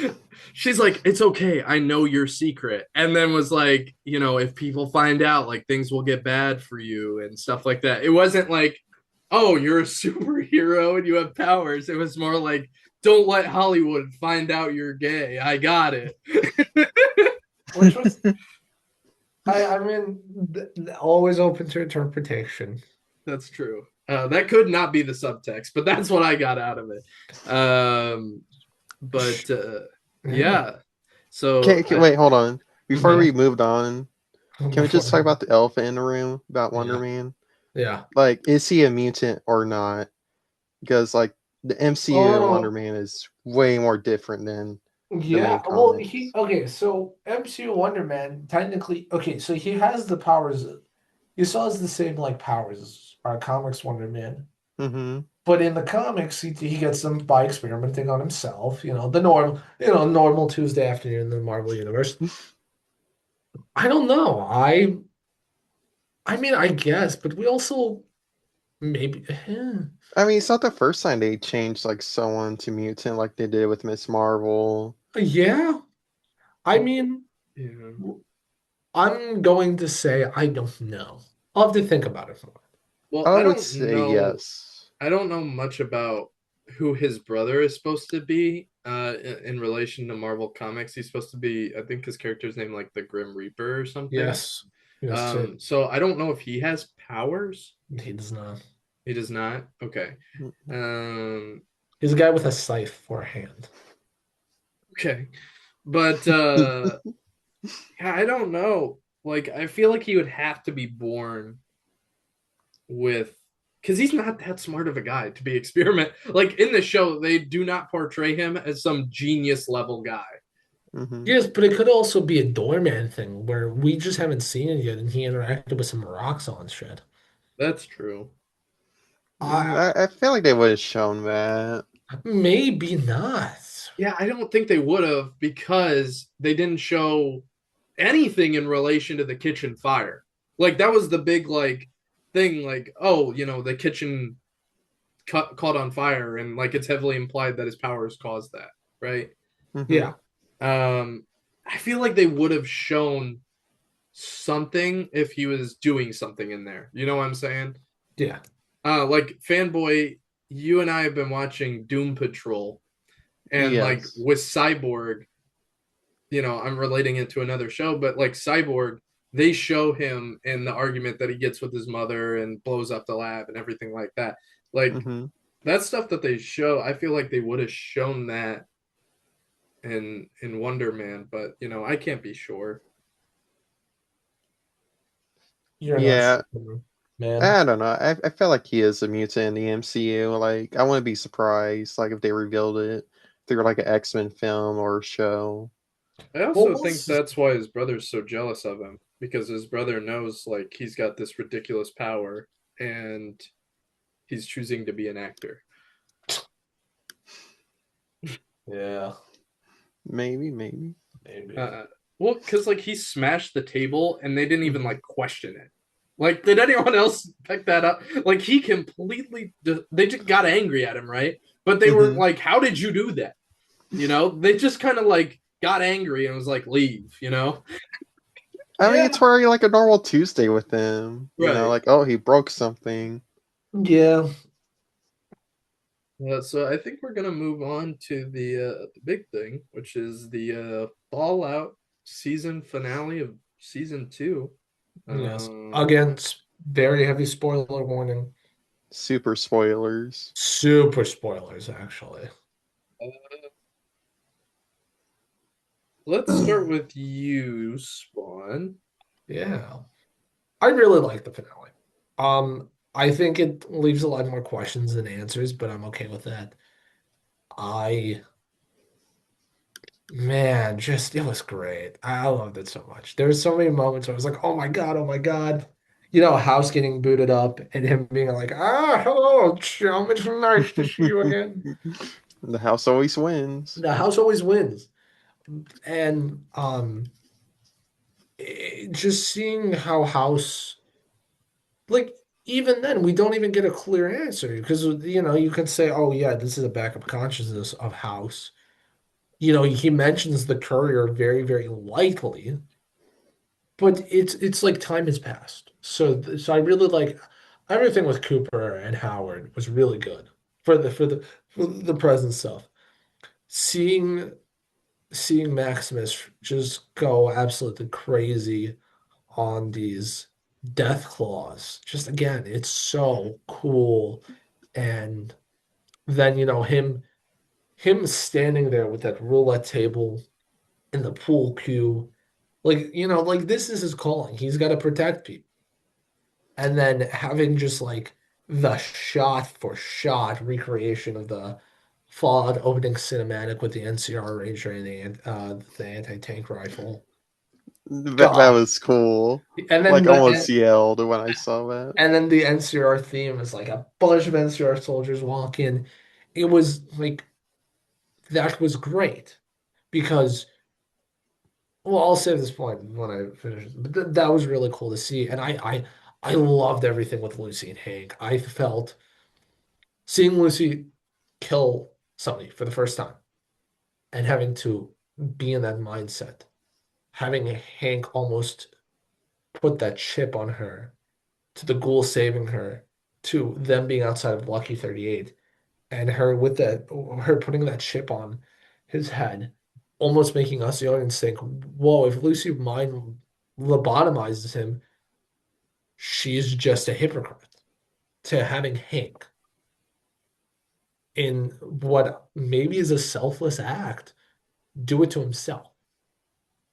of. she's like, it's okay, I know your secret, and then was like, if people find out, like things will get bad for you and stuff like that. It wasn't like, oh, you're a superhero and you have powers. It was more like, don't let Hollywood find out you're gay. I got it. Which was, I mean, always open to interpretation. That's true. That could not be the subtext, but that's what I got out of it. But Yeah. yeah. So Okay, wait, hold on. Before Yeah. we moved on, can we just talk Before. about the elephant in the room about Wonder Yeah. Man? Yeah. Like, is he a mutant or not? Because like the MCU Wonder Oh, Man is way more different than the yeah. main Well, he comics. okay. So MCU Wonder Man technically okay. So he has the powers. He still has the same like powers as our comics Wonder Man. Mm-hmm. But in the comics, he gets them by experimenting on himself. The normal Tuesday afternoon in the Marvel universe. I don't know. I mean, I guess, but we also maybe. I mean, it's not the first time they changed like someone to mutant like they did with Miss Marvel. Yeah. I mean, Yeah. I'm going to say I don't know. I'll have to think about it more. Well, I I would don't say know. yes. I don't know much about who his brother is supposed to be. In relation to Marvel Comics, he's supposed to be. I think his character's name like the Grim Reaper or something. Yes. Yes, it, So I don't know if he has powers. he does not. He does not. Okay. Mm-mm. Um. He's a guy with a scythe for a hand. Okay. But yeah, I don't know. Like, I feel like he would have to be born with, because he's not that smart of a guy to be experiment. Like in the show, they do not portray him as some genius level guy. Mm-hmm. Yes, but it could also be a doorman thing where we just haven't seen it yet and he interacted with some rocks on shit. That's true. I I feel like they would have shown that. maybe not. Yeah, I don't think they would have, because they didn't show anything in relation to the kitchen fire. Like that was the big like thing. Like, oh, the kitchen caught on fire, and like it's heavily implied that his powers caused that, right? Mm-hmm. Yeah. Um, I feel like they would have shown something if he was doing something in there. You know what I'm saying? Yeah. Like fanboy, you and I have been watching Doom Patrol, and like Yes. with Cyborg, I'm relating it to another show, but like Cyborg, they show him in the argument that he gets with his mother and blows up the lab and everything like that. Like Mm-hmm. that stuff that they show, I feel like they would have shown that in Wonder Man, but I can't be sure. You're not Yeah, sure, man. I don't know. I feel like he is a mutant in the MCU. Like, I wouldn't be surprised, like, if they revealed it through like an X-Men film or show. I Well, also we'll think see. that's why his brother's so jealous of him, because his brother knows like he's got this ridiculous power and he's choosing to be an actor. Yeah, Maybe. maybe. Uh, well, because like he smashed the table and they didn't even Mhm. like question it. Like, did anyone else pick that up? Like, he completely, they just got angry at him, right? But they weren't Mm-hmm. like, how did you do that? They just kind of like got angry and was like, leave. I mean, Yeah, it's probably like a normal Tuesday with them. Right. Like, oh, he broke something. yeah, So I think we're gonna move on to the big thing, which is the Fallout season finale of season two. yes. Um, Again, very heavy spoiler warning. Super spoilers. Super spoilers, actually. let's start with you, Spawn. Yeah, I really like the finale. I think it leaves a lot more questions than answers, but I'm okay with that. I Man, just it was great. I loved it so much. There were so many moments where I was like, oh my God, oh my God. You know, House getting booted up and him being like, hello, chum. It's nice to see you again. The house always wins. The House always wins. And just seeing how House like even then we don't even get a clear answer because you know, you can say, oh yeah, this is a backup consciousness of House. You know, he mentions the courier very, very lightly. But it's like time has passed. So I really like everything with Cooper and Howard was really good for the present stuff. Seeing seeing Maximus just go absolutely crazy on these death claws. Just again, it's so cool. And then, you know, him standing there with that roulette table in the pool cue. Like, you know, like this is his calling. He's got to protect people. And then having just like the shot for shot recreation of the Fallout opening cinematic with the NCR Ranger and the anti-tank rifle. That God. was cool. And then Like the almost yelled when I saw that. and then the NCR theme is like a bunch of NCR soldiers walk in. It was like that was great because well, I'll save this point when I finish. But that was really cool to see, and I loved everything with Lucy and Hank. I felt seeing Lucy kill somebody for the first time and having to be in that mindset, having Hank almost put that chip on her, to the ghoul saving her, to them being outside of Lucky 38, and her with that, her putting that chip on his head, almost making us the audience think, whoa, if Lucy mind lobotomizes him, she's just a hypocrite. To having Hank in what maybe is a selfless act do it to himself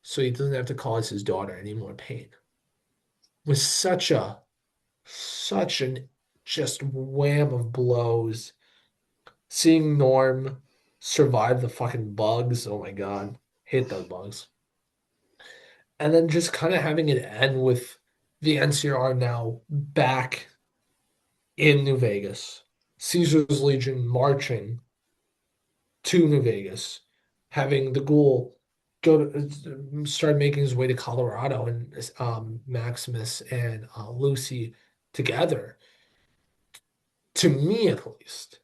so he doesn't have to cause his daughter any more pain was such an just wham of blows. Seeing Norm survive the fucking bugs, oh my God, hate those bugs. And then just kind of having it end with the NCR now back in New Vegas, Caesar's Legion marching to New Vegas, having the ghoul go to start making his way to Colorado and Maximus and Lucy together. To me, at least,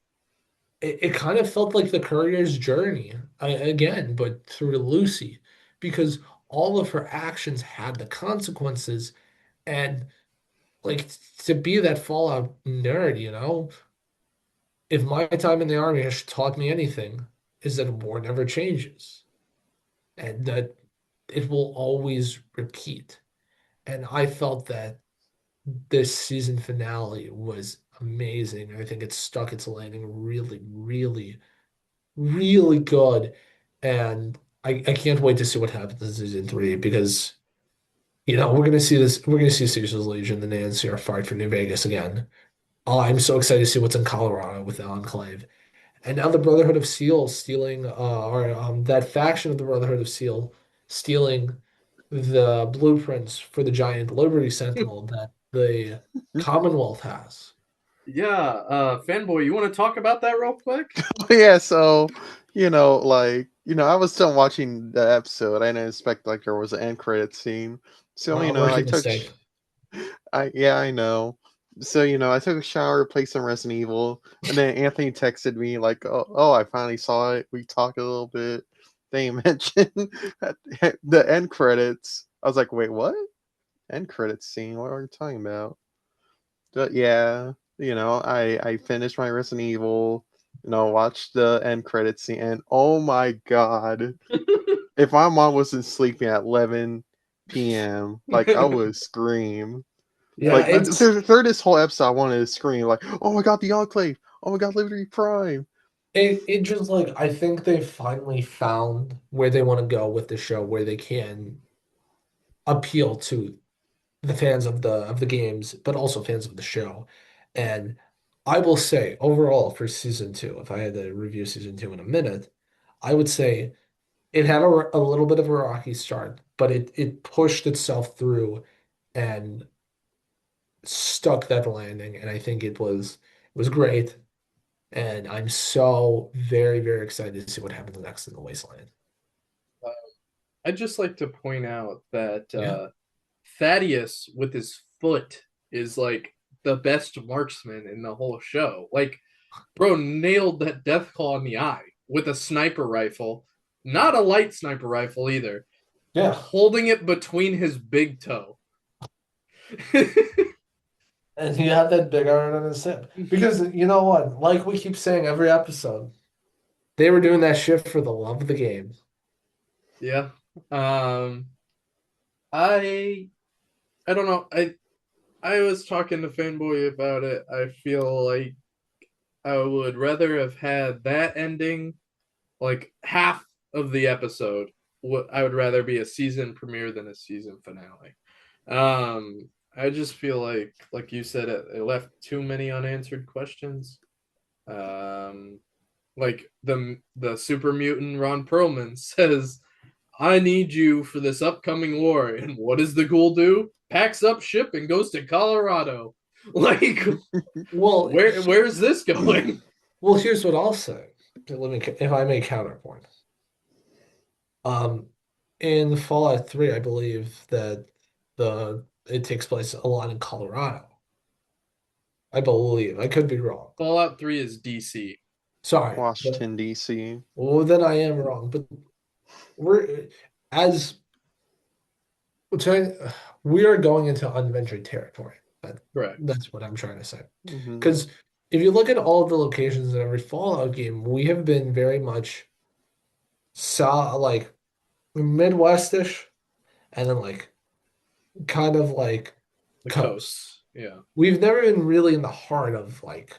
it kind of felt like the courier's journey again, but through Lucy, because all of her actions had the consequences, and like to be that Fallout nerd, you know, if my time in the army has taught me anything, is that war never changes and that it will always repeat. And I felt that this season finale was amazing. I think it stuck its landing really, really, really good. And I can't wait to see what happens in season three because, you know, we're gonna see this, we're gonna see Caesar's Legion and Nancy are fight for New Vegas again. Oh, I'm so excited to see what's in Colorado with the Enclave. And now the Brotherhood of Steel stealing, or that faction of the Brotherhood of Steel stealing the blueprints for the giant Liberty Sentinel that the Commonwealth has. Yeah, fanboy, you want to talk about that real quick? Yeah, so I was still watching the episode. I didn't expect like there was an end credit scene. So Rookie mistake. I know. So I took a shower, played some Resident Evil, and then Anthony texted me like, "Oh, I finally saw it. We talked a little bit." Then he mentioned the end credits. I was like, "Wait, what? End credits scene? What are you talking about?" But yeah, I finished my Resident Evil. Watched the end credits scene, and oh my god, if my mom wasn't sleeping at 11 p.m., like I would scream. Yeah, Like it's through this whole episode, I wanted to scream like, "Oh my god, the Enclave! Oh my god, Liberty Prime!" it just like I think they finally found where they want to go with the show, where they can appeal to the fans of the games, but also fans of the show. And I will say, overall, for season two, if I had to review season two in a minute, I would say it had a little bit of a rocky start, but it pushed itself through and stuck that landing, and I think it was great. And I'm so very, very excited to see what happens next in the Wasteland. I'd just like to point out that Yeah. Thaddeus with his foot is like the best marksman in the whole show. Like, bro nailed that Deathclaw in the eye with a sniper rifle, not a light sniper rifle either, Yeah. holding it between his big toe. And he had that big iron on his hip. Because you know what? Like we keep saying every episode, they were doing that shit for the love of the game. Yeah. Um I I don't know. I was talking to Fanboy about it. I feel like I would rather have had that ending, like half of the episode. What I would rather be a season premiere than a season finale. I just feel like you said, it left too many unanswered questions. Um, like the super mutant Ron Perlman says, "I need you for this upcoming war," and what does the ghoul do? Packs up ship and goes to Colorado. Like, Well, where's this going? well, here's what I'll say. Let me, if I may counterpoint. Um, in Fallout 3, I believe that the it takes place a lot in Colorado. I believe. I could be wrong. Fallout 3 is DC. Sorry, but Washington, D.C. well, then I am wrong. But we're as so we are going into unventured territory. That, Correct. that's what I'm trying to say. Hmm. Because if you look at all of the locations in every Fallout game, we have been very much like Midwestish, and then like kind of like The coast. coasts. Yeah. We've never been really in the heart of like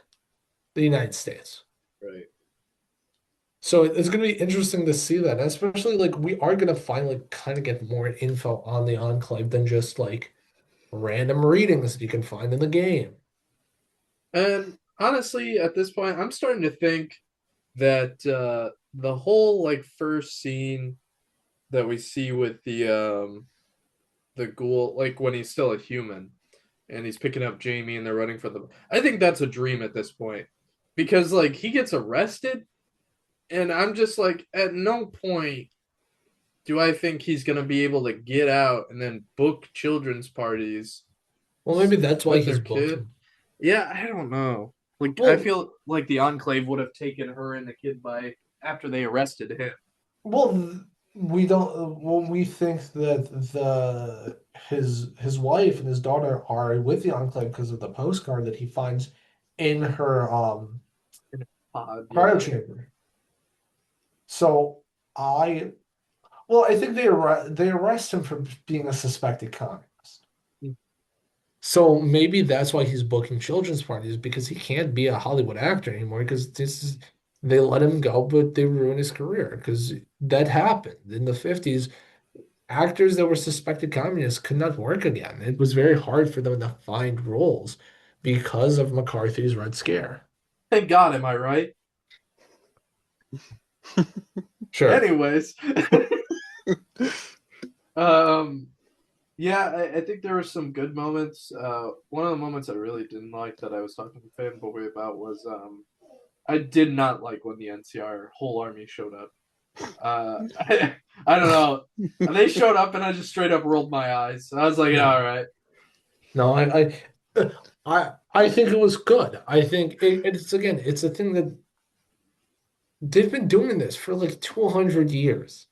the United States. Right. So it's going to be interesting to see that, especially like we are going to finally kind of get more info on the Enclave than just like random readings that you can find in the game. And honestly, at this point, I'm starting to think that the whole like first scene that we see with the ghoul, like when he's still a human and he's picking up Jamie and they're running for the, I think that's a dream at this point. Because like he gets arrested and I'm just like, at no point do I think he's gonna be able to get out and then book children's parties Well, maybe that's why with he's their booked. kid. Yeah, I don't know. Like I Well, feel like the Enclave would have taken her and the kid by after they arrested him. well, we don't. When we think that his wife and his daughter are with the Enclave because of the postcard that he finds in her Pod, cryo yeah. chamber. So I Well, I think they arrest him for being a suspected communist. So maybe that's why he's booking children's parties because he can't be a Hollywood actor anymore because they let him go, but they ruin his career because that happened in the 50s. Actors that were suspected communists could not work again. It was very hard for them to find roles because of McCarthy's Red Scare. Thank God, am I right? Sure. Anyways, um, yeah, I think there were some good moments. One of the moments I really didn't like that I was talking to Fanboy about was I did not like when the NCR whole army showed up. I don't know. They showed up and I just straight up rolled my eyes. I was like, yeah, No, all right. no, I think it was good. I think it's again, it's a thing that they've been doing this for like 200 years.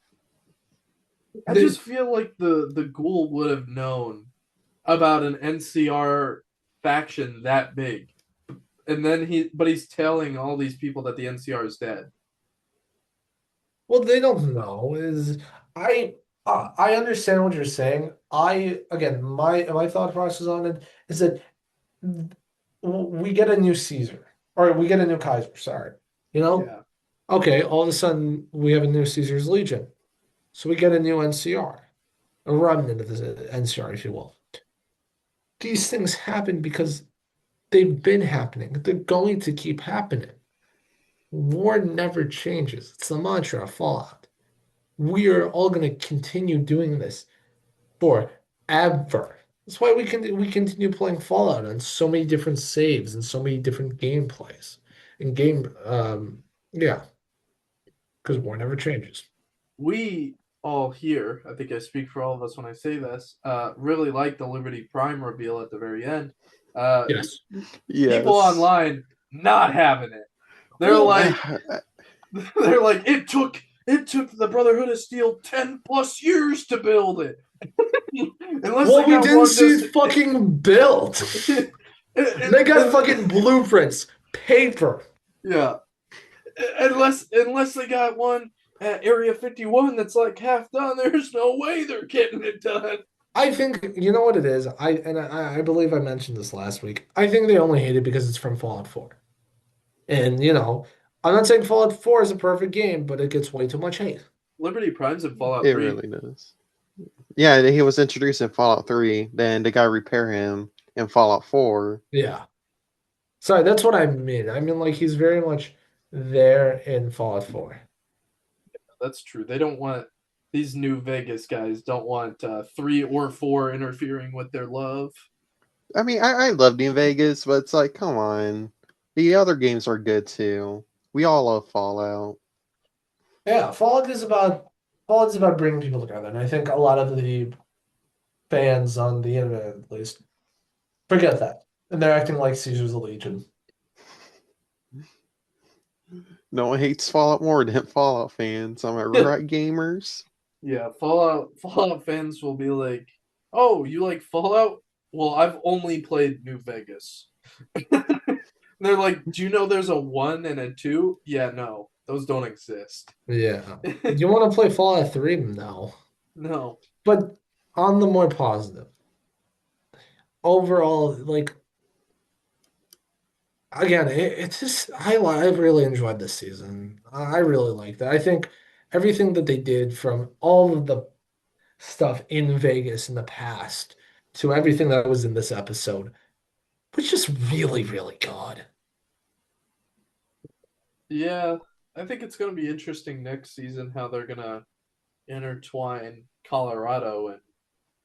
I They, just feel like the ghoul would have known about an NCR faction that big. And then he's telling all these people that the NCR is dead. well, they don't know. I I understand what you're saying. I again, my thought process on it is that we get a new Caesar, or we get a new Kaiser. Sorry, you know. Yeah. Okay, all of a sudden we have a new Caesar's Legion, so we get a new NCR, a remnant of the NCR, if you will. These things happen because they've been happening. They're going to keep happening. War never changes. It's the mantra of Fallout. we are all going to continue doing this forever. That's why we continue playing Fallout on so many different saves and so many different gameplays and yeah, because war never changes. We all here, I think I speak for all of us when I say this, really like the Liberty Prime reveal at the very end. Uh, Yes. People Yes. online not having it. They're Well, like, they're like, it took the Brotherhood of Steel 10 plus years to build it. Unless they well, we got didn't one see just it fucking built. They got fucking blueprints, paper. yeah. Unless they got one at Area 51 that's like half done, there's no way they're getting it done. I think you know what it is. I believe I mentioned this last week. I think they only hate it because it's from Fallout 4. And I'm not saying Fallout 4 is a perfect game, but it gets way too much hate. Liberty Prime's in Fallout It 3. really does. Yeah, he was introduced in Fallout 3, then they gotta repair him in Fallout 4. Yeah. Sorry, that's what I mean. I mean like he's very much there in Fallout 4. That's true. They don't want these new Vegas guys don't want 3 or 4 interfering with their love. I mean, I love New Vegas, but it's like, come on. The other games are good too. We all love Fallout. Yeah, Fallout is about bringing people together, and I think a lot of the fans on the internet, at least, forget that, and they're acting like Caesar's a legion. No one hates Fallout more than Fallout fans. Am I right, gamers? Yeah, Fallout fans will be like, "Oh, you like Fallout? Well, I've only played New Vegas." They're like, "Do you know there's a 1 and a 2?" Yeah, no. Those don't exist. Yeah, you want to play Fallout 3? No, No. but on the more positive, overall, like again, it's just I really enjoyed this season. I really liked it. I think everything that they did from all of the stuff in Vegas in the past to everything that was in this episode was just really, really good. Yeah, I think it's going to be interesting next season how they're going to intertwine Colorado and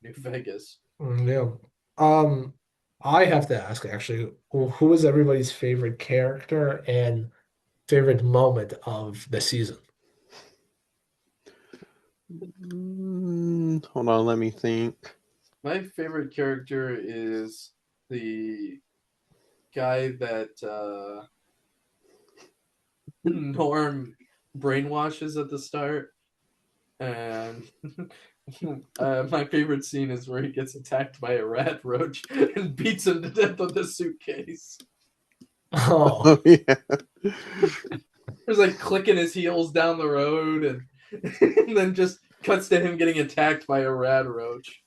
New Vegas. Yeah. Um, I have to ask actually, who is everybody's favorite character and favorite moment of the season? Hold on, let me think. My favorite character is the guy that Norm brainwashes at the start. And my favorite scene is where he gets attacked by a rat roach and beats him to death with a suitcase. Oh, Oh yeah. There's like clicking his heels down the road and then just cuts to him getting attacked by a rat roach.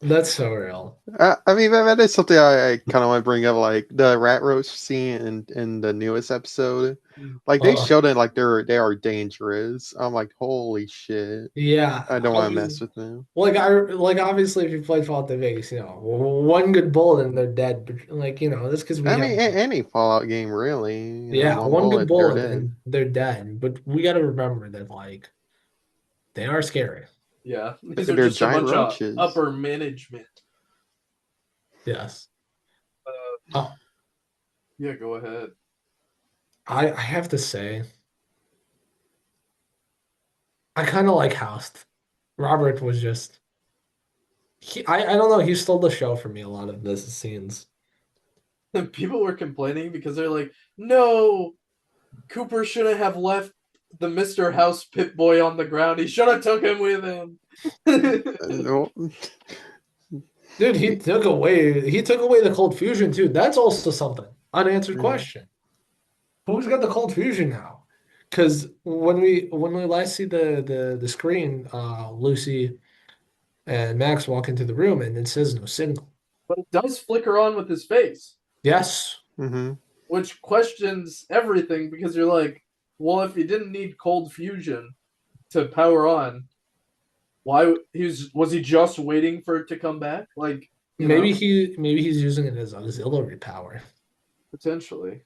that's so real. I mean, that is something I kind of want to bring up, like the rat roach scene in the newest episode. Like they Uh, showed it like they are dangerous. I'm like, holy shit! yeah, I don't I want to mean, mess with them. like obviously if you played Fallout New Vegas, one good bullet and they're dead. But like that's because we I have mean, any Fallout game really. yeah, One one good bullet, they're bullet dead. and they're dead. But we got to remember that like they are scary. Yeah, these are They're just a giant bunch of roaches. upper management. Yes. Uh, Oh, yeah, go ahead. I have to say, I kind of like Houst. Robert was just I don't know, he stole the show for me a lot of this scenes. People were complaining because they're like, no, Cooper shouldn't have left the Mr. House Pit Boy on the ground. He should have took him with him. No, Dude, he took away the cold fusion too. That's also something. Unanswered yeah. question. Who's got the cold fusion now? Because when we last see the screen, Lucy and Max walk into the room and it says no signal. But it does flicker on with his face, Yes, Mm-hmm. which questions everything because you're like, well, if he didn't need cold fusion to power on, why was he just waiting for it to come back? Like, maybe he's using it as auxiliary power potentially.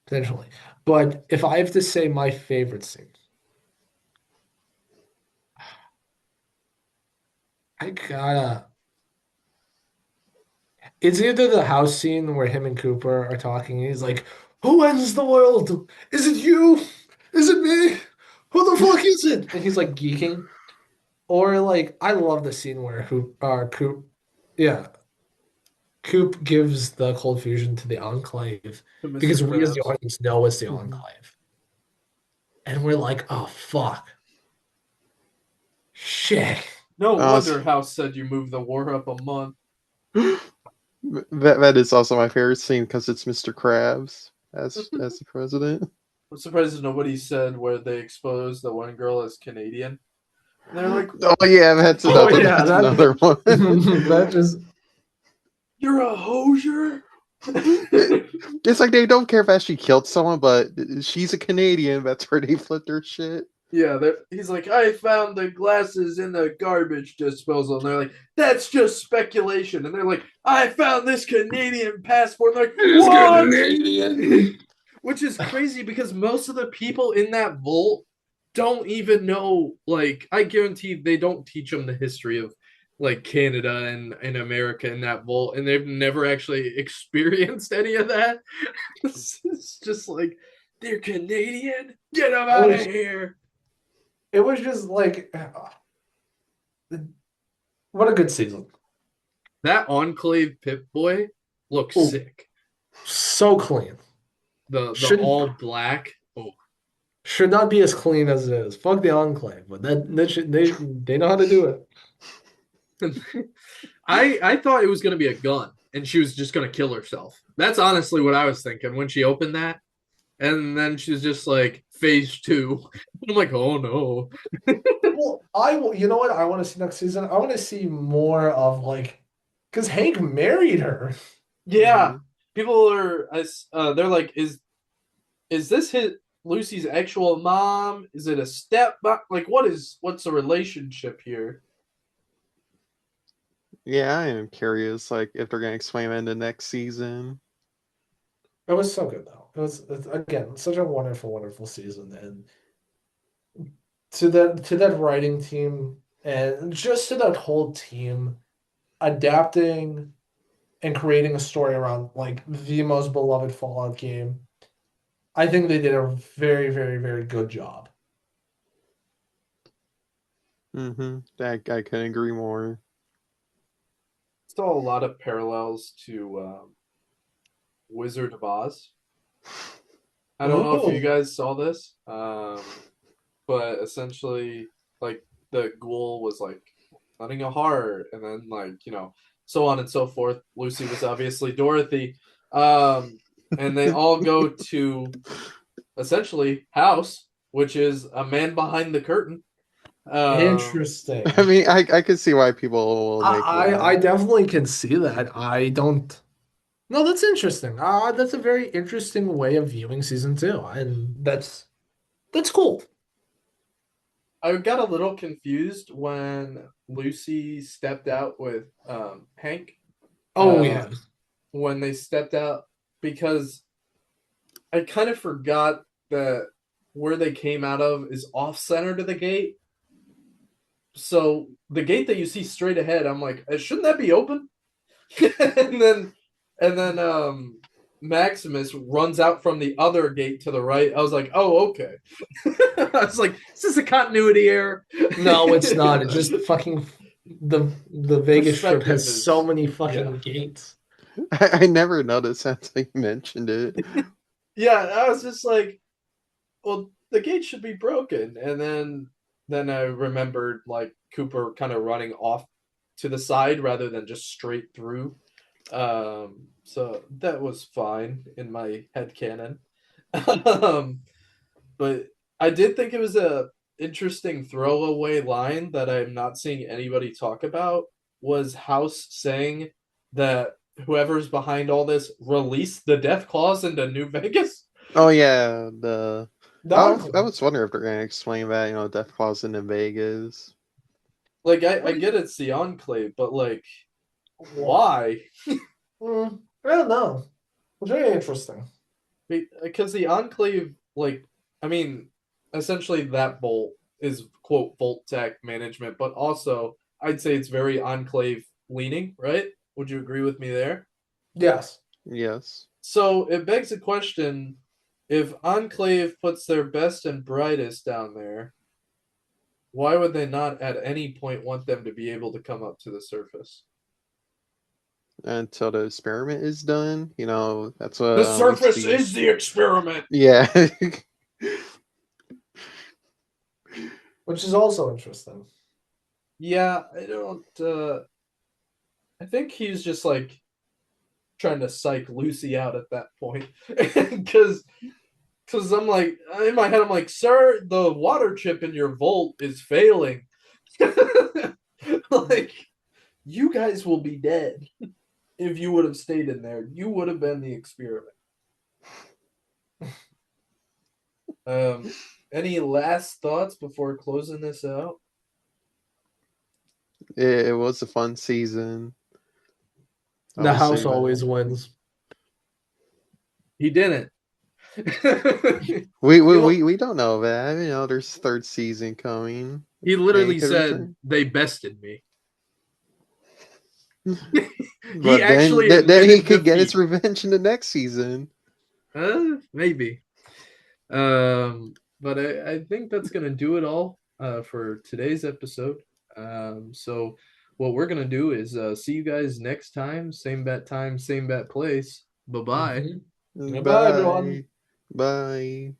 potentially. But if I have to say my favorite scene, I gotta. It's either the house scene where him and Cooper are talking, and he's like, "Who ends the world? Is it you? Is it me? Who the fuck is it?" And he's like geeking. Or like, I love the scene where yeah, Coop gives the cold fusion to the Enclave To Mr. because we as the Krabs. audience know it's the Mhm. Enclave, and we're like, "Oh fuck, shit." No Uh, wonder House said you moved the war up a month. that is also my favorite scene because it's Mr. Krabs as the president. I'm surprised nobody said where they exposed the one girl as Canadian. And they're like, Oh yeah, Oh yeah, that's another that one. that just "You're a hosier." It's like they don't care if Ashley killed someone, but she's a Canadian. That's where they flipped their shit. Yeah, he's like, "I found the glasses in the garbage disposal," and they're like, "That's just speculation." And they're like, "I found this Canadian passport." And they're like, is "What?" Canadian. Which is crazy because most of the people in that vault don't even know. Like, I guarantee they don't teach them the history of like Canada and America in that vault, and they've never actually experienced any of that. It's just like, they're Canadian. Get them It out of was here. it was just like what a good season. That Enclave Pip Boy looks Oh, sick. so clean. The Should all black. Oh, should not be as clean as it is. Fuck the Enclave, but they know how to do it. I thought it was gonna be a gun and she was just gonna kill herself. That's honestly what I was thinking when she opened that. And then she's just like phase two. I'm like, oh no. Well, you know what I want to see next season? I want to see more of like, because Hank married her. Yeah. Hmm. People are they're like, is this his Lucy's actual mom? Is it a step? Like, what's the relationship here? Yeah, I am curious, like if they're gonna explain it in the next season. It was so good though. It's again such a wonderful, wonderful season, and to that writing team and just to that whole team adapting and creating a story around like the most beloved Fallout game. I think they did a very, very, very good job. I couldn't agree more. Saw a lot of parallels to Wizard of Oz. I don't know if you Oh, guys saw this, but essentially, like the ghoul was like letting a heart, and then like so on and so forth. Lucy was obviously Dorothy, and they all go to essentially house, which is a man behind the curtain. Um, interesting. I mean, I could see why people will make I that. definitely can see that. I don't. No, that's interesting. That's a very interesting way of viewing season two, and that's cool. I got a little confused when Lucy stepped out with Hank. Oh Uh, yeah, when they stepped out because I kind of forgot that where they came out of is off center to the gate. So the gate that you see straight ahead, I'm like, shouldn't that be open? and then and then Maximus runs out from the other gate to the right. I was like, oh, okay. I was like, is this a continuity error? no, it's not. It's just fucking the Vegas Strip Perspective has so is, many yeah. fucking gates. I never noticed until you mentioned it. Yeah, I was just like, well, the gate should be broken. And then I remembered like Cooper kind of running off to the side rather than just straight through. So that was fine in my head canon. um, but I did think it was a interesting throwaway line that I'm not seeing anybody talk about was House saying that whoever's behind all this released the death clause into New Vegas. Oh yeah, the That would I was wondering if they're gonna explain that, Death Claw's in Vegas. Like I what? get it's the enclave, but like why? I don't know. It's very interesting. Because the enclave, like, I mean, essentially that bolt is quote Volt Tech management, but also I'd say it's very Enclave leaning, right? Would you agree with me there? Yes. Yes. So it begs the question, if Enclave puts their best and brightest down there, why would they not at any point want them to be able to come up to the surface? Until the experiment is done, that's what The makes surface the is the experiment. yeah. Which is also interesting. Yeah, I don't I think he's just like trying to psych Lucy out at that point. Cause I'm like in my head I'm like, sir, the water chip in your vault is failing. Like you guys will be dead if you would have stayed in there. You would have been the experiment. Um, any last thoughts before closing this out? It was a fun season. I The will house say always that. wins. He didn't. We he, we we, we don't know that. There's third season coming. he And he literally could said return. they bested me. He But then, actually then he admitted could get his defeat. revenge in the next season. Maybe. But I think that's gonna do it all for today's episode. So what we're gonna do is see you guys next time, same bat place. Bye bye. Mm-hmm. Goodbye, everyone. Bye. Bye.